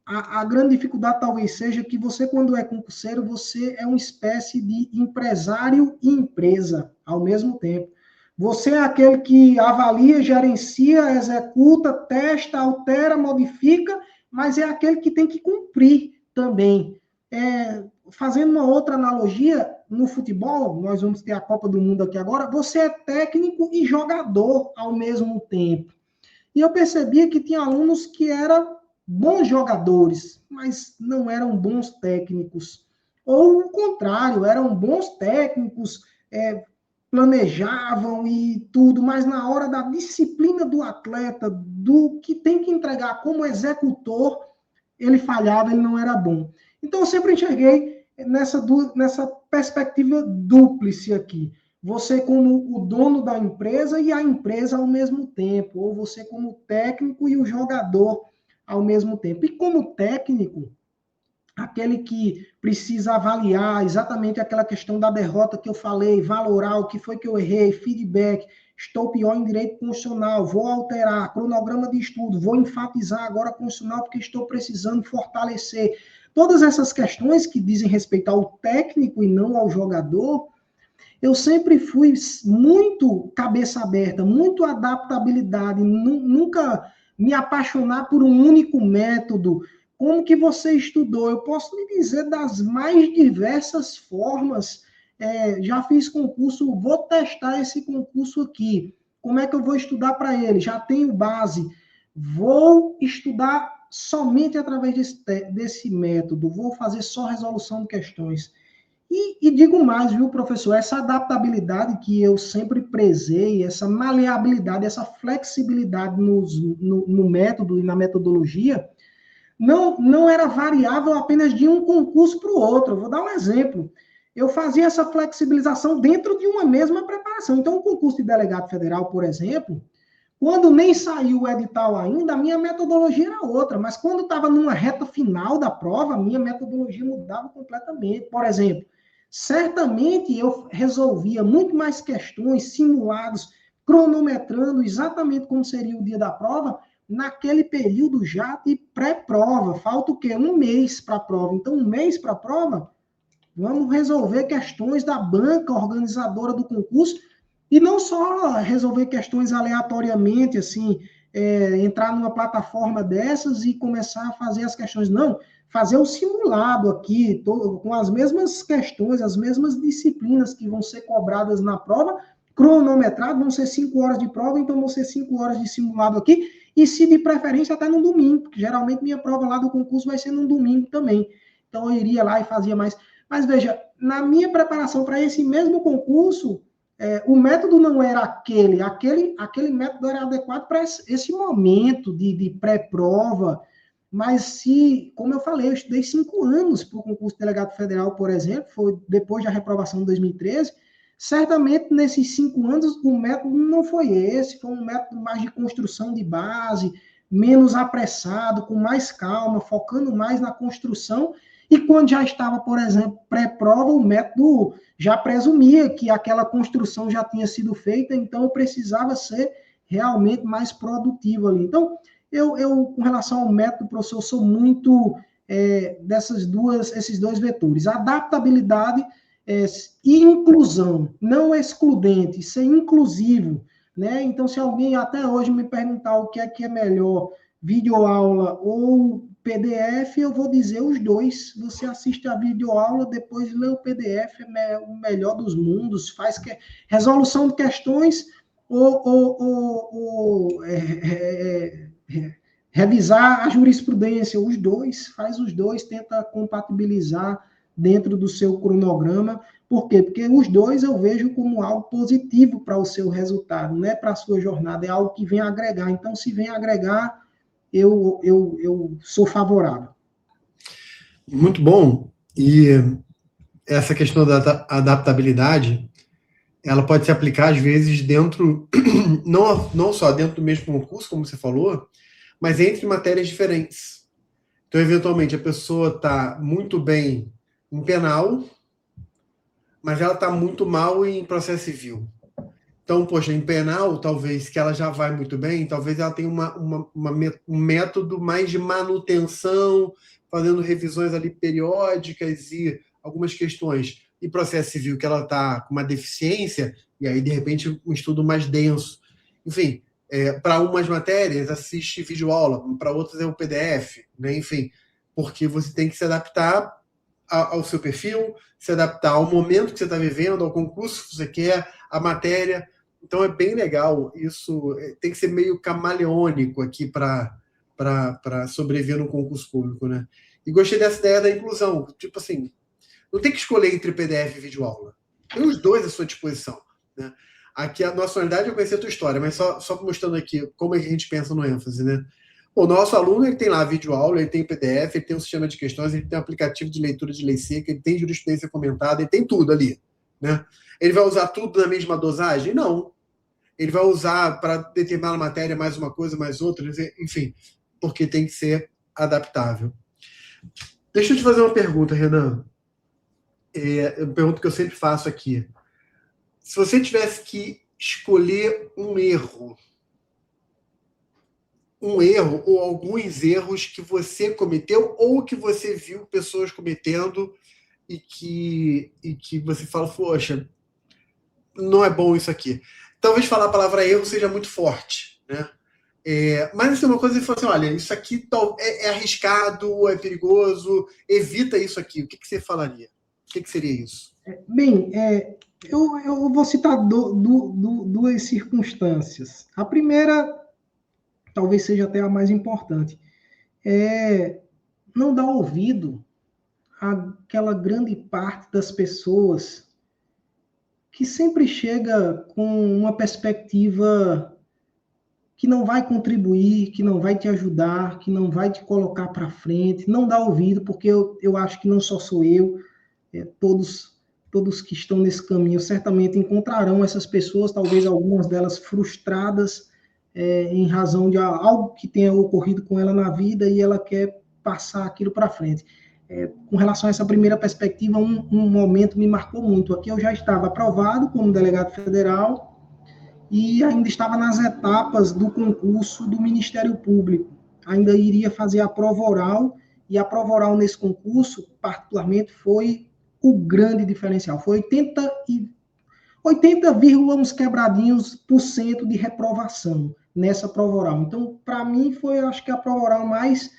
a grande dificuldade talvez seja que você, quando é concurseiro, você é uma espécie de empresário e empresa ao mesmo tempo. Você é aquele que avalia, gerencia, executa, testa, altera, modifica, mas é aquele que tem que cumprir também. fazendo uma outra analogia, no futebol, nós vamos ter a Copa do Mundo aqui agora, você é técnico e jogador ao mesmo tempo. E eu percebia que tinha alunos que eram bons jogadores, mas não eram bons técnicos. Ou o contrário, eram bons técnicos, planejavam e tudo, mas na hora da disciplina do atleta, do que tem que entregar como executor, ele falhava, ele não era bom. Então eu sempre enxerguei nessa perspectiva dúplice aqui. Você como o dono da empresa e a empresa ao mesmo tempo, ou você como técnico e o jogador ao mesmo tempo. E como técnico, aquele que precisa avaliar exatamente aquela questão da derrota que eu falei, valorar o que foi que eu errei, feedback, estou pior em direito constitucional, vou alterar, cronograma de estudo, vou enfatizar agora constitucional porque estou precisando fortalecer. Todas essas questões que dizem respeito ao técnico e não ao jogador, eu sempre fui muito cabeça aberta, muito adaptabilidade, nunca me apaixonar por um único método. Como que você estudou? Eu posso lhe dizer das mais diversas formas. Já fiz concurso, vou testar esse concurso aqui. Como é que eu vou estudar para ele? Já tenho base. Vou estudar somente através desse método. Vou fazer só resolução de questões. E digo mais, viu, professor, essa adaptabilidade que eu sempre prezei, essa maleabilidade, essa flexibilidade no método e na metodologia, não era variável apenas de um concurso para o outro. Eu vou dar um exemplo. Eu fazia essa flexibilização dentro de uma mesma preparação. Então, o concurso de delegado federal, por exemplo, quando nem saiu o edital ainda, a minha metodologia era outra, mas quando estava numa reta final da prova, a minha metodologia mudava completamente. Por exemplo, certamente eu resolvia muito mais questões, simulados, cronometrando exatamente como seria o dia da prova, naquele período já de pré-prova. Falta o quê? Um mês para a prova. Então, um mês para a prova, vamos resolver questões da banca organizadora do concurso, e não só resolver questões aleatoriamente, assim, entrar numa plataforma dessas e começar a fazer as questões. Não, fazer o simulado aqui, com as mesmas questões, as mesmas disciplinas que vão ser cobradas na prova, cronometrado, vão ser 5 horas de prova, então vão ser 5 horas de simulado aqui, e se de preferência até no domingo, porque geralmente minha prova lá do concurso vai ser no domingo também. Então eu iria lá e fazia mais. Mas veja, na minha preparação para esse mesmo concurso, o método não era aquele método era adequado para esse momento de pré-prova, mas se, como eu falei, eu estudei 5 anos para o concurso de delegado federal, por exemplo, foi depois da reprovação de 2013, certamente nesses 5 anos o método não foi esse, foi um método mais de construção de base, menos apressado, com mais calma, focando mais na construção. E quando já estava, por exemplo, pré-prova, o método já presumia que aquela construção já tinha sido feita, então eu precisava ser realmente mais produtivo ali. Então, eu com relação ao método, professor, sou muito esses dois vetores. Adaptabilidade e inclusão, não excludente, ser inclusivo, né? Então, se alguém até hoje me perguntar o que é melhor, videoaula ou PDF, eu vou dizer os dois. Você assiste a videoaula, depois lê o PDF, é o melhor dos mundos, faz resolução de questões ou revisar a jurisprudência, os dois, faz os dois, tenta compatibilizar dentro do seu cronograma. Por quê? Porque os dois eu vejo como algo positivo para o seu resultado, não é para a sua jornada, é algo que vem agregar. Então, se vem agregar, eu sou favorável. Muito bom. E essa questão da adaptabilidade, ela pode se aplicar, às vezes, dentro, não só dentro do mesmo concurso, como você falou, mas entre matérias diferentes. Então, eventualmente, a pessoa está muito bem em penal, mas ela está muito mal em processo civil. Então, poxa, em penal, talvez, que ela já vai muito bem, talvez ela tenha um método mais de manutenção, fazendo revisões ali periódicas e algumas questões. E processo civil que ela está com uma deficiência, e aí, de repente, um estudo mais denso. Enfim, para umas matérias, assiste videoaula, para outras é o PDF, né? Enfim, porque você tem que se adaptar ao seu perfil, se adaptar ao momento que você está vivendo, ao concurso que você quer, à matéria. Então é bem legal. Isso tem que ser meio camaleônico aqui para sobreviver no concurso público, né? E gostei dessa ideia da inclusão. Tipo assim, não tem que escolher entre PDF e videoaula. Tem os dois à sua disposição, né? Aqui a nossa unidade eu conheci a tua história, mas só mostrando aqui como é que a gente pensa no ênfase, né? O nosso aluno ele tem lá a videoaula, ele tem PDF, ele tem um sistema de questões, ele tem um aplicativo de leitura de lei seca, ele tem jurisprudência comentada, ele tem tudo ali, né? Ele vai usar tudo na mesma dosagem? Não. Ele vai usar para determinada matéria mais uma coisa, mais outra, enfim, porque tem que ser adaptável. Deixa eu te fazer uma pergunta, Renan. Uma pergunta que eu sempre faço aqui. Se você tivesse que escolher um erro ou alguns erros que você cometeu ou que você viu pessoas cometendo e que você fala, poxa, não é bom isso aqui. Talvez falar a palavra erro seja muito forte, né? Mas isso é uma coisa que fala assim, olha, isso aqui é arriscado, é perigoso, evita isso aqui. O que você falaria? O que seria isso? Bem, eu vou citar duas circunstâncias. A primeira, talvez seja até a mais importante, é não dar ouvido àquela grande parte das pessoas que sempre chega com uma perspectiva que não vai contribuir, que não vai te ajudar, que não vai te colocar para frente. Não dá ouvido, porque eu acho que não só sou eu, todos que estão nesse caminho certamente encontrarão essas pessoas, talvez algumas delas frustradas em razão de algo que tenha ocorrido com ela na vida e ela quer passar aquilo para frente. Com relação a essa primeira perspectiva, um momento me marcou muito. Aqui eu já estava aprovado como delegado federal e ainda estava nas etapas do concurso do Ministério Público. Ainda iria fazer a prova oral, e a prova oral nesse concurso, particularmente, foi o grande diferencial. Foi 80, uns quebradinhos por cento de reprovação nessa prova oral. Então, para mim, foi, acho que a prova oral mais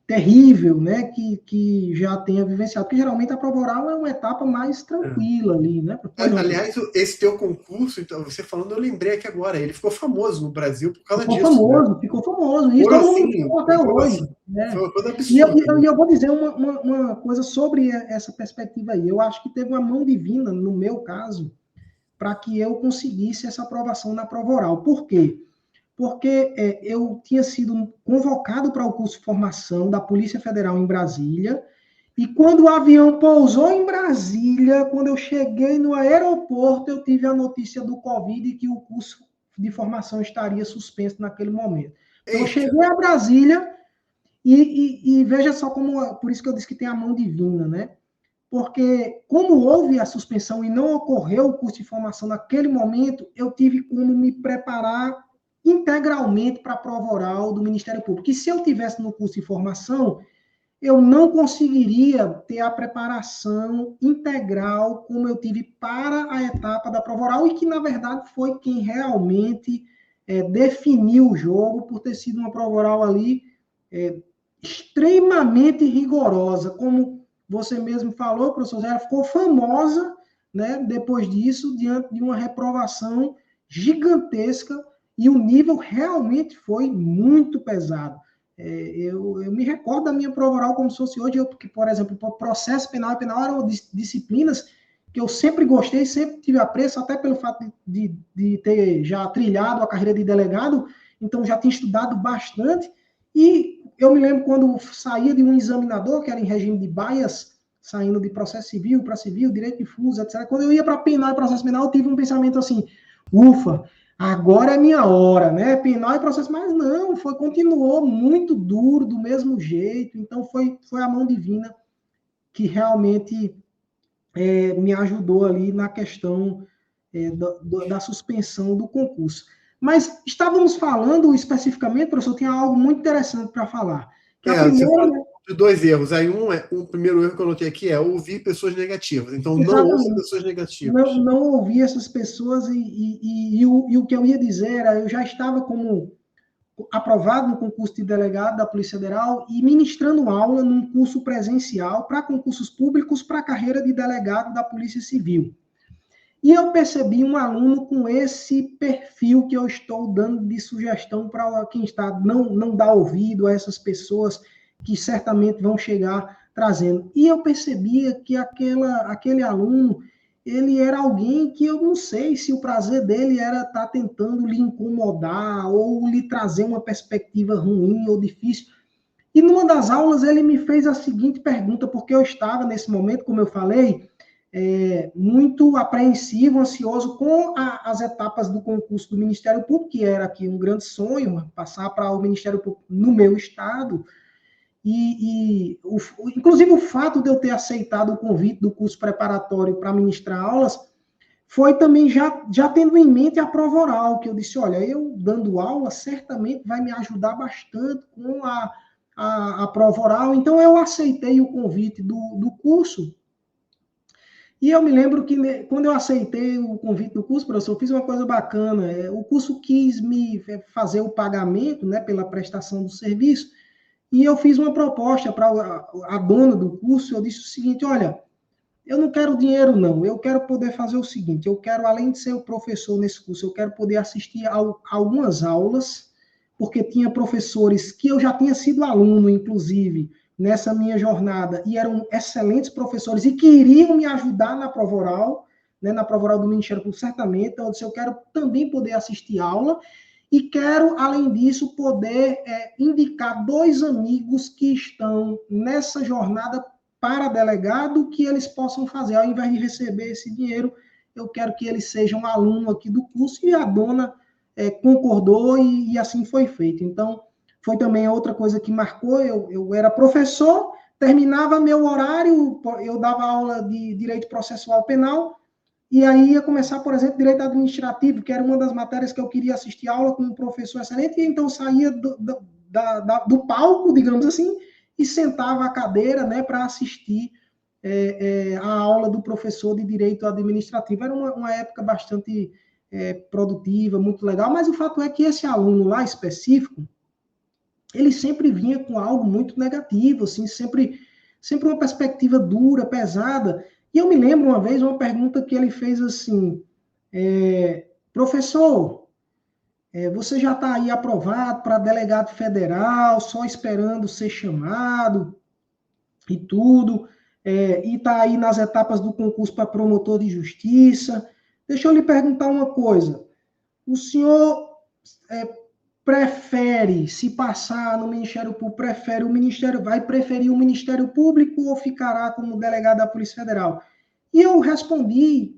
terrível, né, que já tenha vivenciado, porque geralmente a prova oral é uma etapa mais tranquila ali, né? Aliás, esse teu concurso, então, você falando, eu lembrei aqui agora, ele ficou famoso no Brasil por causa disso. Ficou famoso, e todo mundo até hoje. Né? Foi uma coisa absurda. E eu vou dizer uma coisa sobre essa perspectiva aí. Eu acho que teve uma mão divina, no meu caso, para que eu conseguisse essa aprovação na prova oral. Por quê? Porque eu tinha sido convocado para o curso de formação da Polícia Federal em Brasília, e quando o avião pousou em Brasília, quando eu cheguei no aeroporto, eu tive a notícia do Covid e que o curso de formação estaria suspenso naquele momento. Então, eu cheguei a Brasília e veja só como, por isso que eu disse que tem a mão divina, né? Porque como houve a suspensão e não ocorreu o curso de formação naquele momento, eu tive como me preparar integralmente para a prova oral do Ministério Público. E se eu tivesse no curso de formação, eu não conseguiria ter a preparação integral como eu tive para a etapa da prova oral, e que, na verdade, foi quem realmente definiu o jogo, por ter sido uma prova oral ali extremamente rigorosa. Como você mesmo falou, professor Zé, ela ficou famosa, né, depois disso, diante de uma reprovação gigantesca, e o nível realmente foi muito pesado. Eu me recordo da minha prova oral como se fosse hoje, porque, por exemplo, processo penal e penal eram disciplinas que eu sempre gostei, sempre tive apreço, até pelo fato de ter já trilhado a carreira de delegado, então já tinha estudado bastante, e eu me lembro quando saía de um examinador, que era em regime de bias, saindo de processo civil para civil, direito difuso, etc. Quando eu ia para penal e processo penal, eu tive um pensamento assim, ufa, agora é minha hora, né? Penal e processo, mas não, continuou muito duro, do mesmo jeito. Então, foi a mão divina que realmente me ajudou ali na questão da suspensão do concurso. Mas estávamos falando especificamente, professor, tinha algo muito interessante para falar. Que a primeira... de dois erros. Aí o primeiro erro que eu notei aqui é ouvir pessoas negativas. Então, exatamente, não ouça pessoas negativas. Não ouvir essas pessoas, e o que eu ia dizer era, eu já estava como aprovado no concurso de delegado da Polícia Federal e ministrando aula num curso presencial para concursos públicos para a carreira de delegado da Polícia Civil. E eu percebi um aluno com esse perfil que eu estou dando de sugestão para quem está, não dá ouvido a essas pessoas que certamente vão chegar trazendo. E eu percebia que aquele aluno, ele era alguém que eu não sei se o prazer dele era estar tentando lhe incomodar ou lhe trazer uma perspectiva ruim ou difícil. E numa das aulas ele me fez a seguinte pergunta, porque eu estava nesse momento, como eu falei, muito apreensivo, ansioso com as etapas do concurso do Ministério Público, que era aqui um grande sonho, passar para o Ministério Público no meu estado. Inclusive, o fato de eu ter aceitado o convite do curso preparatório para ministrar aulas foi também já tendo em mente a prova oral, que eu disse, olha, eu dando aula certamente vai me ajudar bastante com a prova oral. Então, eu aceitei o convite do curso. E eu me lembro que quando eu aceitei o convite do curso, professor, eu fiz uma coisa bacana. O curso quis me fazer o pagamento, né, pela prestação do serviço, e eu fiz uma proposta para a dona do curso. Eu disse o seguinte, olha, eu não quero dinheiro, não. Eu quero poder fazer o seguinte, eu quero, além de ser o professor nesse curso, eu quero poder assistir a algumas aulas, porque tinha professores que eu já tinha sido aluno, inclusive, nessa minha jornada, e eram excelentes professores e queriam me ajudar na prova oral, né, na prova oral do Ministério Público, certamente. Então, eu disse, eu quero também poder assistir aula e quero, além disso, poder indicar 2 amigos que estão nessa jornada para delegado, que eles possam fazer. Ao invés de receber esse dinheiro, eu quero que eles sejam aluno aqui do curso, e a dona concordou e assim foi feito. Então, foi também outra coisa que marcou. Eu era professor, terminava meu horário, eu dava aula de Direito Processual Penal, e aí ia começar, por exemplo, Direito Administrativo, que era uma das matérias que eu queria assistir aula com um professor excelente, e então saía do palco, digamos assim, e sentava a cadeira, né, para assistir a aula do professor de Direito Administrativo. Era uma época bastante produtiva, muito legal, mas o fato é que esse aluno lá específico, ele sempre vinha com algo muito negativo, assim, sempre uma perspectiva dura, pesada. E eu me lembro uma vez, uma pergunta que ele fez assim, professor, você já está aí aprovado para delegado federal, só esperando ser chamado e tudo, e está aí nas etapas do concurso para promotor de justiça. Deixa eu lhe perguntar uma coisa. O senhor prefere, se passar no Ministério Público, vai preferir o Ministério Público ou ficará como delegado da Polícia Federal? E eu respondi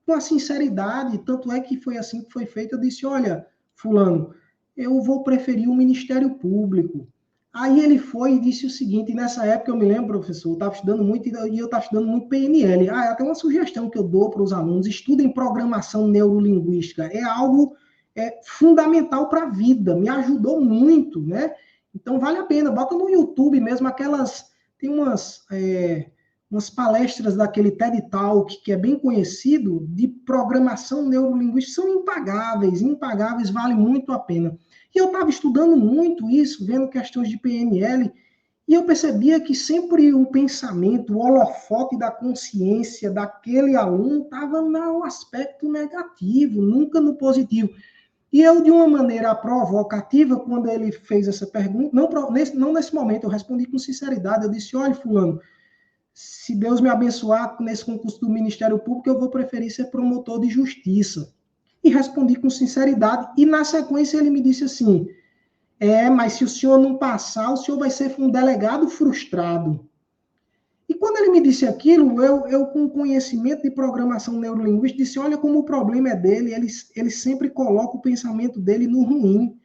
com a sinceridade, tanto é que foi assim que foi feito. Eu disse, olha, fulano, eu vou preferir o Ministério Público. Aí ele foi e disse o seguinte, e nessa época eu me lembro, professor, eu estava estudando muito, e eu estava estudando muito PNL. É até uma sugestão que eu dou para os alunos, estudem programação neurolinguística. É algo fundamental para a vida, me ajudou muito, né? Então vale a pena, bota no YouTube mesmo tem umas palestras daquele TED Talk, que é bem conhecido, de programação neurolinguística, são impagáveis, vale muito a pena. E eu estava estudando muito isso, vendo questões de PNL, e eu percebia que sempre o pensamento, o holofote da consciência daquele aluno estava no aspecto negativo, nunca no positivo. E eu, de uma maneira provocativa, quando ele fez essa pergunta, não nesse momento, eu respondi com sinceridade, eu disse, olha, fulano, se Deus me abençoar nesse concurso do Ministério Público, eu vou preferir ser promotor de justiça. E respondi com sinceridade, e na sequência ele me disse assim, mas se o senhor não passar, o senhor vai ser um delegado frustrado. E quando ele me disse aquilo, eu com conhecimento de programação neurolinguística, disse, olha como o problema é dele, ele sempre coloca o pensamento dele no ruim.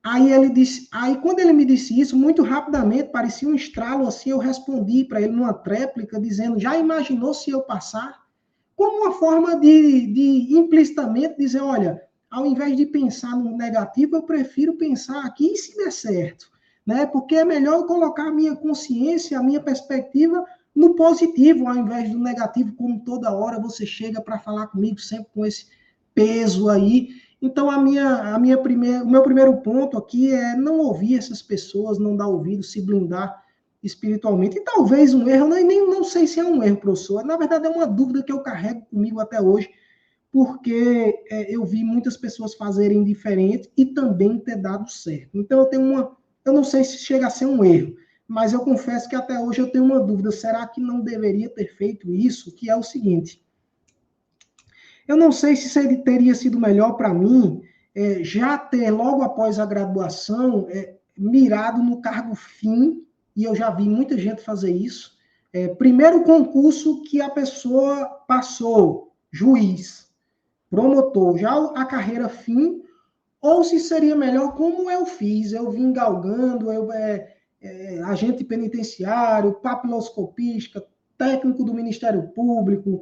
Aí quando ele me disse isso, muito rapidamente, parecia um estralo assim, eu respondi para ele numa tréplica, dizendo, já imaginou se eu passar? Como uma forma de implicitamente dizer, olha, ao invés de pensar no negativo, eu prefiro pensar aqui e se der certo, né? Porque é melhor eu colocar a minha consciência, a minha perspectiva no positivo, ao invés do negativo, como toda hora você chega para falar comigo, sempre com esse peso aí. Então, o meu primeiro ponto aqui é não ouvir essas pessoas, não dar ouvido, se blindar espiritualmente. E talvez um erro, nem não sei se é um erro, professor. Na verdade, é uma dúvida que eu carrego comigo até hoje, porque eu vi muitas pessoas fazerem diferente e também ter dado certo. Então, eu não sei se chega a ser um erro, mas eu confesso que até hoje eu tenho uma dúvida. Será que não deveria ter feito isso? Que é o seguinte: eu não sei se teria sido melhor para mim já ter, logo após a graduação, mirado no cargo fim, e eu já vi muita gente fazer isso. Primeiro concurso que a pessoa passou, juiz, promotor, já a carreira fim, ou se seria melhor como eu fiz, eu vim galgando, agente penitenciário, papiloscopista, técnico do Ministério Público,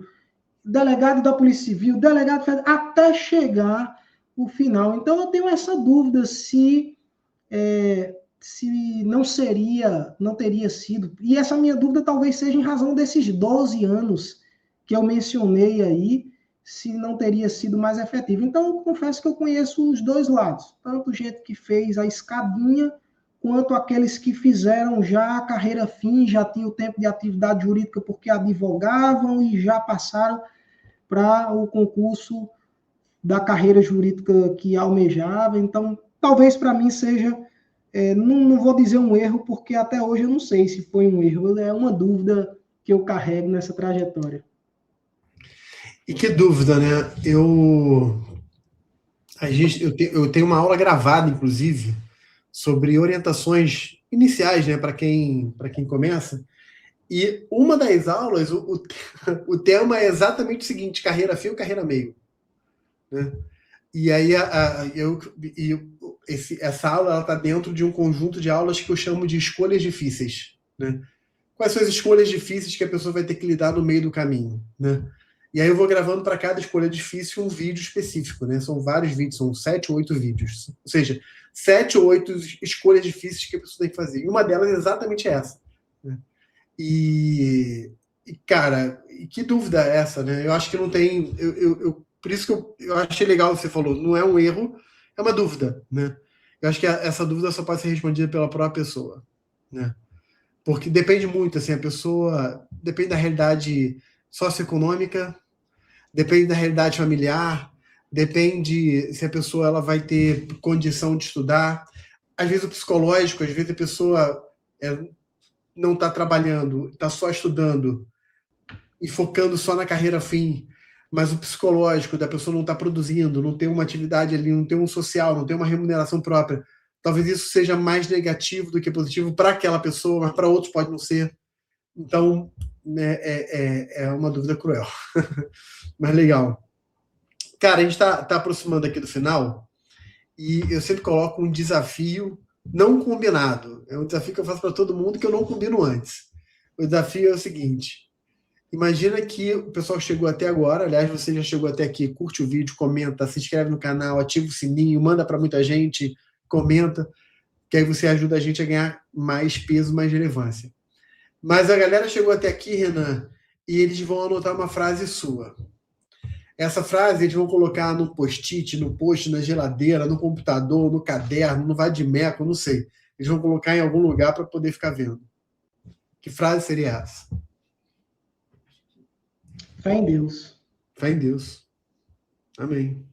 delegado da Polícia Civil, delegado federal, até chegar o final. Então, eu tenho essa dúvida se não teria sido. E essa minha dúvida talvez seja em razão desses 12 anos que eu mencionei aí, se não teria sido mais efetivo. Então, eu confesso que eu conheço os dois lados, tanto gente que fez a escadinha, quanto aqueles que fizeram já a carreira fim, já tinham o tempo de atividade jurídica porque advogavam e já passaram para o concurso da carreira jurídica que almejava. Então, talvez para mim seja, não vou dizer um erro, porque até hoje eu não sei se foi um erro, é uma dúvida que eu carrego nessa trajetória. E que dúvida, né? Eu tenho uma aula gravada, inclusive, sobre orientações iniciais, né, para quem começa. E uma das aulas, o tema é exatamente o seguinte: carreira fim ou carreira meio. Né? E aí essa aula está dentro de um conjunto de aulas que eu chamo de escolhas difíceis. Né? Quais são as escolhas difíceis que a pessoa vai ter que lidar no meio do caminho? Né? E aí eu vou gravando para cada escolha difícil um vídeo específico. Né? São vários vídeos, são 7 ou 8 vídeos. Ou seja, 7 ou 8 escolhas difíceis que a pessoa tem que fazer. E uma delas é exatamente essa. Né? E cara, que dúvida é essa, né? Eu acho que não tem. Por isso que eu achei legal o que você falou. Não é um erro, é uma dúvida, né? Eu acho que essa dúvida só pode ser respondida pela própria pessoa, né? Porque depende muito, assim, a pessoa depende da realidade socioeconômica, depende da realidade familiar, depende se a pessoa ela vai ter condição de estudar. Às vezes o psicológico, às vezes a pessoa não está trabalhando, está só estudando e focando só na carreira fim, mas o psicológico da pessoa não está produzindo, não tem uma atividade ali, não tem um social, não tem uma remuneração própria. Talvez isso seja mais negativo do que positivo para aquela pessoa, mas para outros pode não ser. Então, né, é uma dúvida cruel. Mas legal. Cara, a gente está aproximando aqui do final e eu sempre coloco um desafio não combinado. É um desafio que eu faço para todo mundo que eu não combino antes. O desafio é o seguinte: imagina que o pessoal chegou até agora, aliás, você já chegou até aqui, curte o vídeo, comenta, se inscreve no canal, ativa o sininho, manda para muita gente, comenta, que aí você ajuda a gente a ganhar mais peso, mais relevância. Mas a galera chegou até aqui, Renan, e eles vão anotar uma frase sua. Essa frase eles vão colocar no post-it, no post, na geladeira, no computador, no caderno, no vadimeco, não sei. Eles vão colocar em algum lugar para poder ficar vendo. Que frase seria essa? Fé em Deus. Fé em Deus. Amém.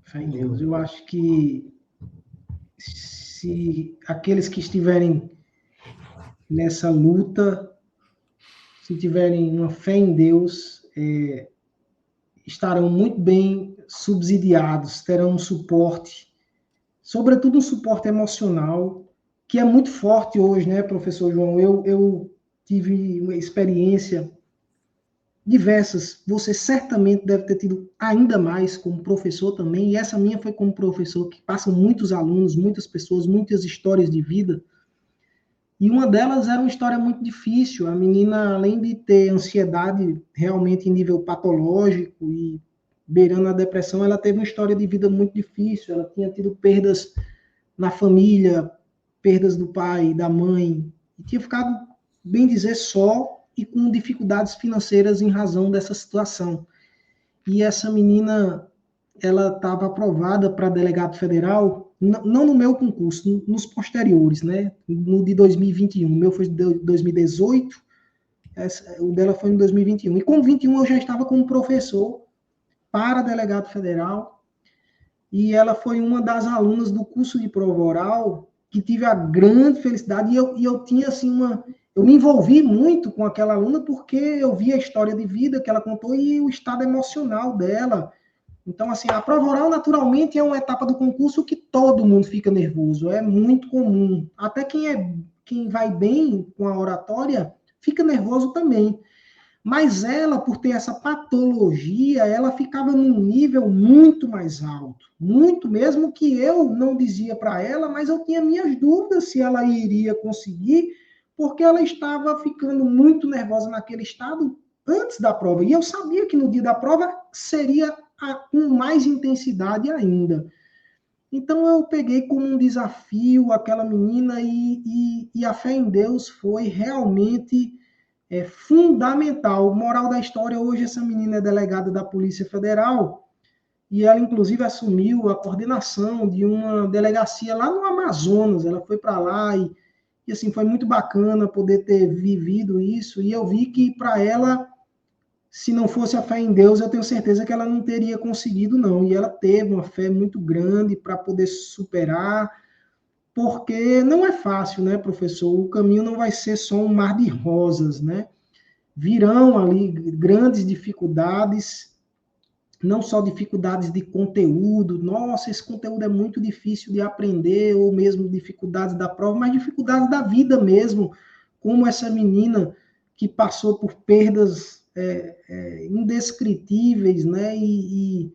Fé em Deus. Eu acho que se aqueles que estiverem nessa luta, se tiverem uma fé em Deus, estarão muito bem subsidiados, terão um suporte, sobretudo um suporte emocional, que é muito forte hoje, né, professor João? Eu tive uma experiência diversas, você certamente deve ter tido ainda mais como professor também, e essa minha foi como professor, que passam muitos alunos, muitas pessoas, muitas histórias de vida, e uma delas era uma história muito difícil. A menina, além de ter ansiedade realmente em nível patológico e beirando a depressão, ela teve uma história de vida muito difícil, ela tinha tido perdas na família, perdas do pai, da mãe, e tinha ficado, bem dizer, só e com dificuldades financeiras em razão dessa situação. E essa menina ela estava aprovada para delegado federal, não no meu concurso, nos posteriores, né? No de 2021. O meu foi de 2018, o dela foi em 2021. E com 21 eu já estava como professor para delegado federal, e ela foi uma das alunas do curso de prova oral que tive a grande felicidade, e eu tinha assim eu me envolvi muito com aquela aluna porque eu vi a história de vida que ela contou e o estado emocional dela. Então, assim, a prova oral, naturalmente, é uma etapa do concurso que todo mundo fica nervoso. É muito comum. Até quem vai bem com a oratória fica nervoso também. Mas ela, por ter essa patologia, ela ficava num nível muito mais alto. Muito mesmo que eu não dizia para ela, mas eu tinha minhas dúvidas se ela iria conseguir, porque ela estava ficando muito nervosa naquele estado antes da prova. E eu sabia que no dia da prova seria com mais intensidade ainda. Então eu peguei como um desafio aquela menina e a fé em Deus foi realmente fundamental. Moral da história, hoje essa menina é delegada da Polícia Federal e ela inclusive assumiu a coordenação de uma delegacia lá no Amazonas. Ela foi para lá e assim foi muito bacana poder ter vivido isso, e eu vi que para ela, se não fosse a fé em Deus, eu tenho certeza que ela não teria conseguido, não. E ela teve uma fé muito grande para poder superar, porque não é fácil, né, professor? O caminho não vai ser só um mar de rosas, né? Virão ali grandes dificuldades, não só dificuldades de conteúdo, nossa, esse conteúdo é muito difícil de aprender, ou mesmo dificuldades da prova, mas dificuldades da vida mesmo, como essa menina que passou por perdas indescritíveis, né? E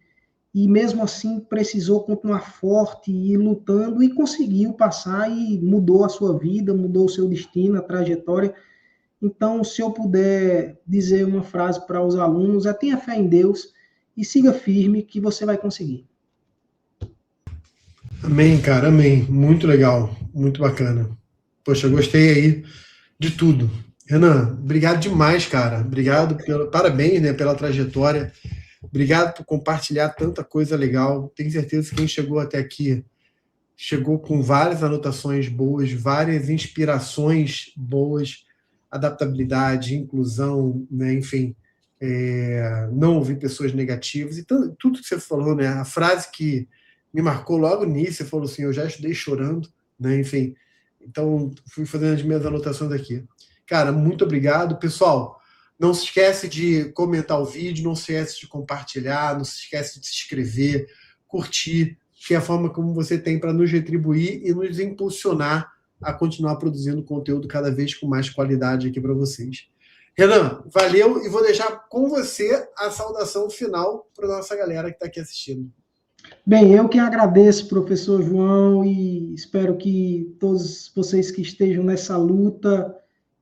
mesmo assim precisou continuar forte e lutando e conseguiu passar e mudou a sua vida, mudou o seu destino, a trajetória. Então, se eu puder dizer uma frase para os alunos, tenha fé em Deus e siga firme que você vai conseguir. Amém, cara, amém. Muito legal, muito bacana. Poxa, eu gostei aí de tudo. Renan, obrigado demais, cara. Obrigado parabéns, né, pela trajetória. Obrigado por compartilhar tanta coisa legal. Tenho certeza que quem chegou até aqui chegou com várias anotações boas, várias inspirações boas, adaptabilidade, inclusão, né, enfim, não ouvir pessoas negativas, e tudo que você falou, né, a frase que me marcou logo nisso, você falou assim, eu já estudei chorando, né, enfim, então fui fazendo as minhas anotações aqui. Cara, muito obrigado. Pessoal, não se esquece de comentar o vídeo, não se esquece de compartilhar, não se esquece de se inscrever, curtir, que é a forma como você tem para nos retribuir e nos impulsionar a continuar produzindo conteúdo cada vez com mais qualidade aqui para vocês. Renan, valeu, e vou deixar com você a saudação final para a nossa galera que está aqui assistindo. Bem, eu que agradeço, professor João, e espero que todos vocês que estejam nessa luta,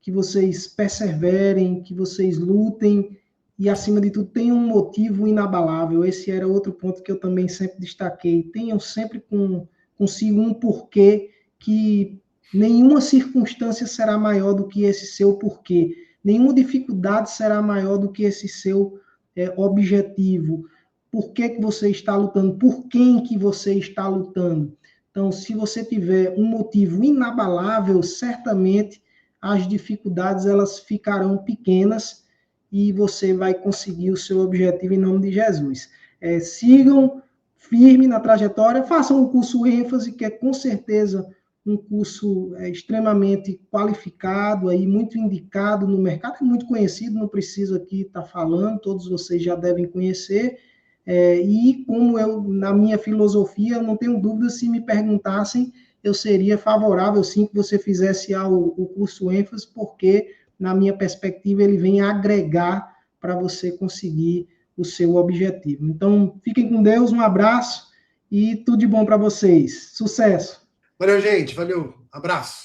que vocês perseverem, que vocês lutem e, acima de tudo, tenham um motivo inabalável. Esse era outro ponto que eu também sempre destaquei. Tenham sempre consigo um porquê, que nenhuma circunstância será maior do que esse seu porquê. Nenhuma dificuldade será maior do que esse seu objetivo. Por que você está lutando? Por quem que você está lutando? Então, se você tiver um motivo inabalável, certamente as dificuldades elas ficarão pequenas e você vai conseguir o seu objetivo em nome de Jesus. Sigam firme na trajetória, façam o curso ênfase, que é com certeza um curso extremamente qualificado, aí, muito indicado no mercado, é muito conhecido, não preciso aqui estar falando, todos vocês já devem conhecer. E como eu, na minha filosofia, eu não tenho dúvida, se me perguntassem, eu seria favorável, sim, que você fizesse o curso ênfase, porque, na minha perspectiva, ele vem agregar para você conseguir o seu objetivo. Então, fiquem com Deus, um abraço e tudo de bom para vocês. Sucesso! Valeu, gente. Valeu. Abraço.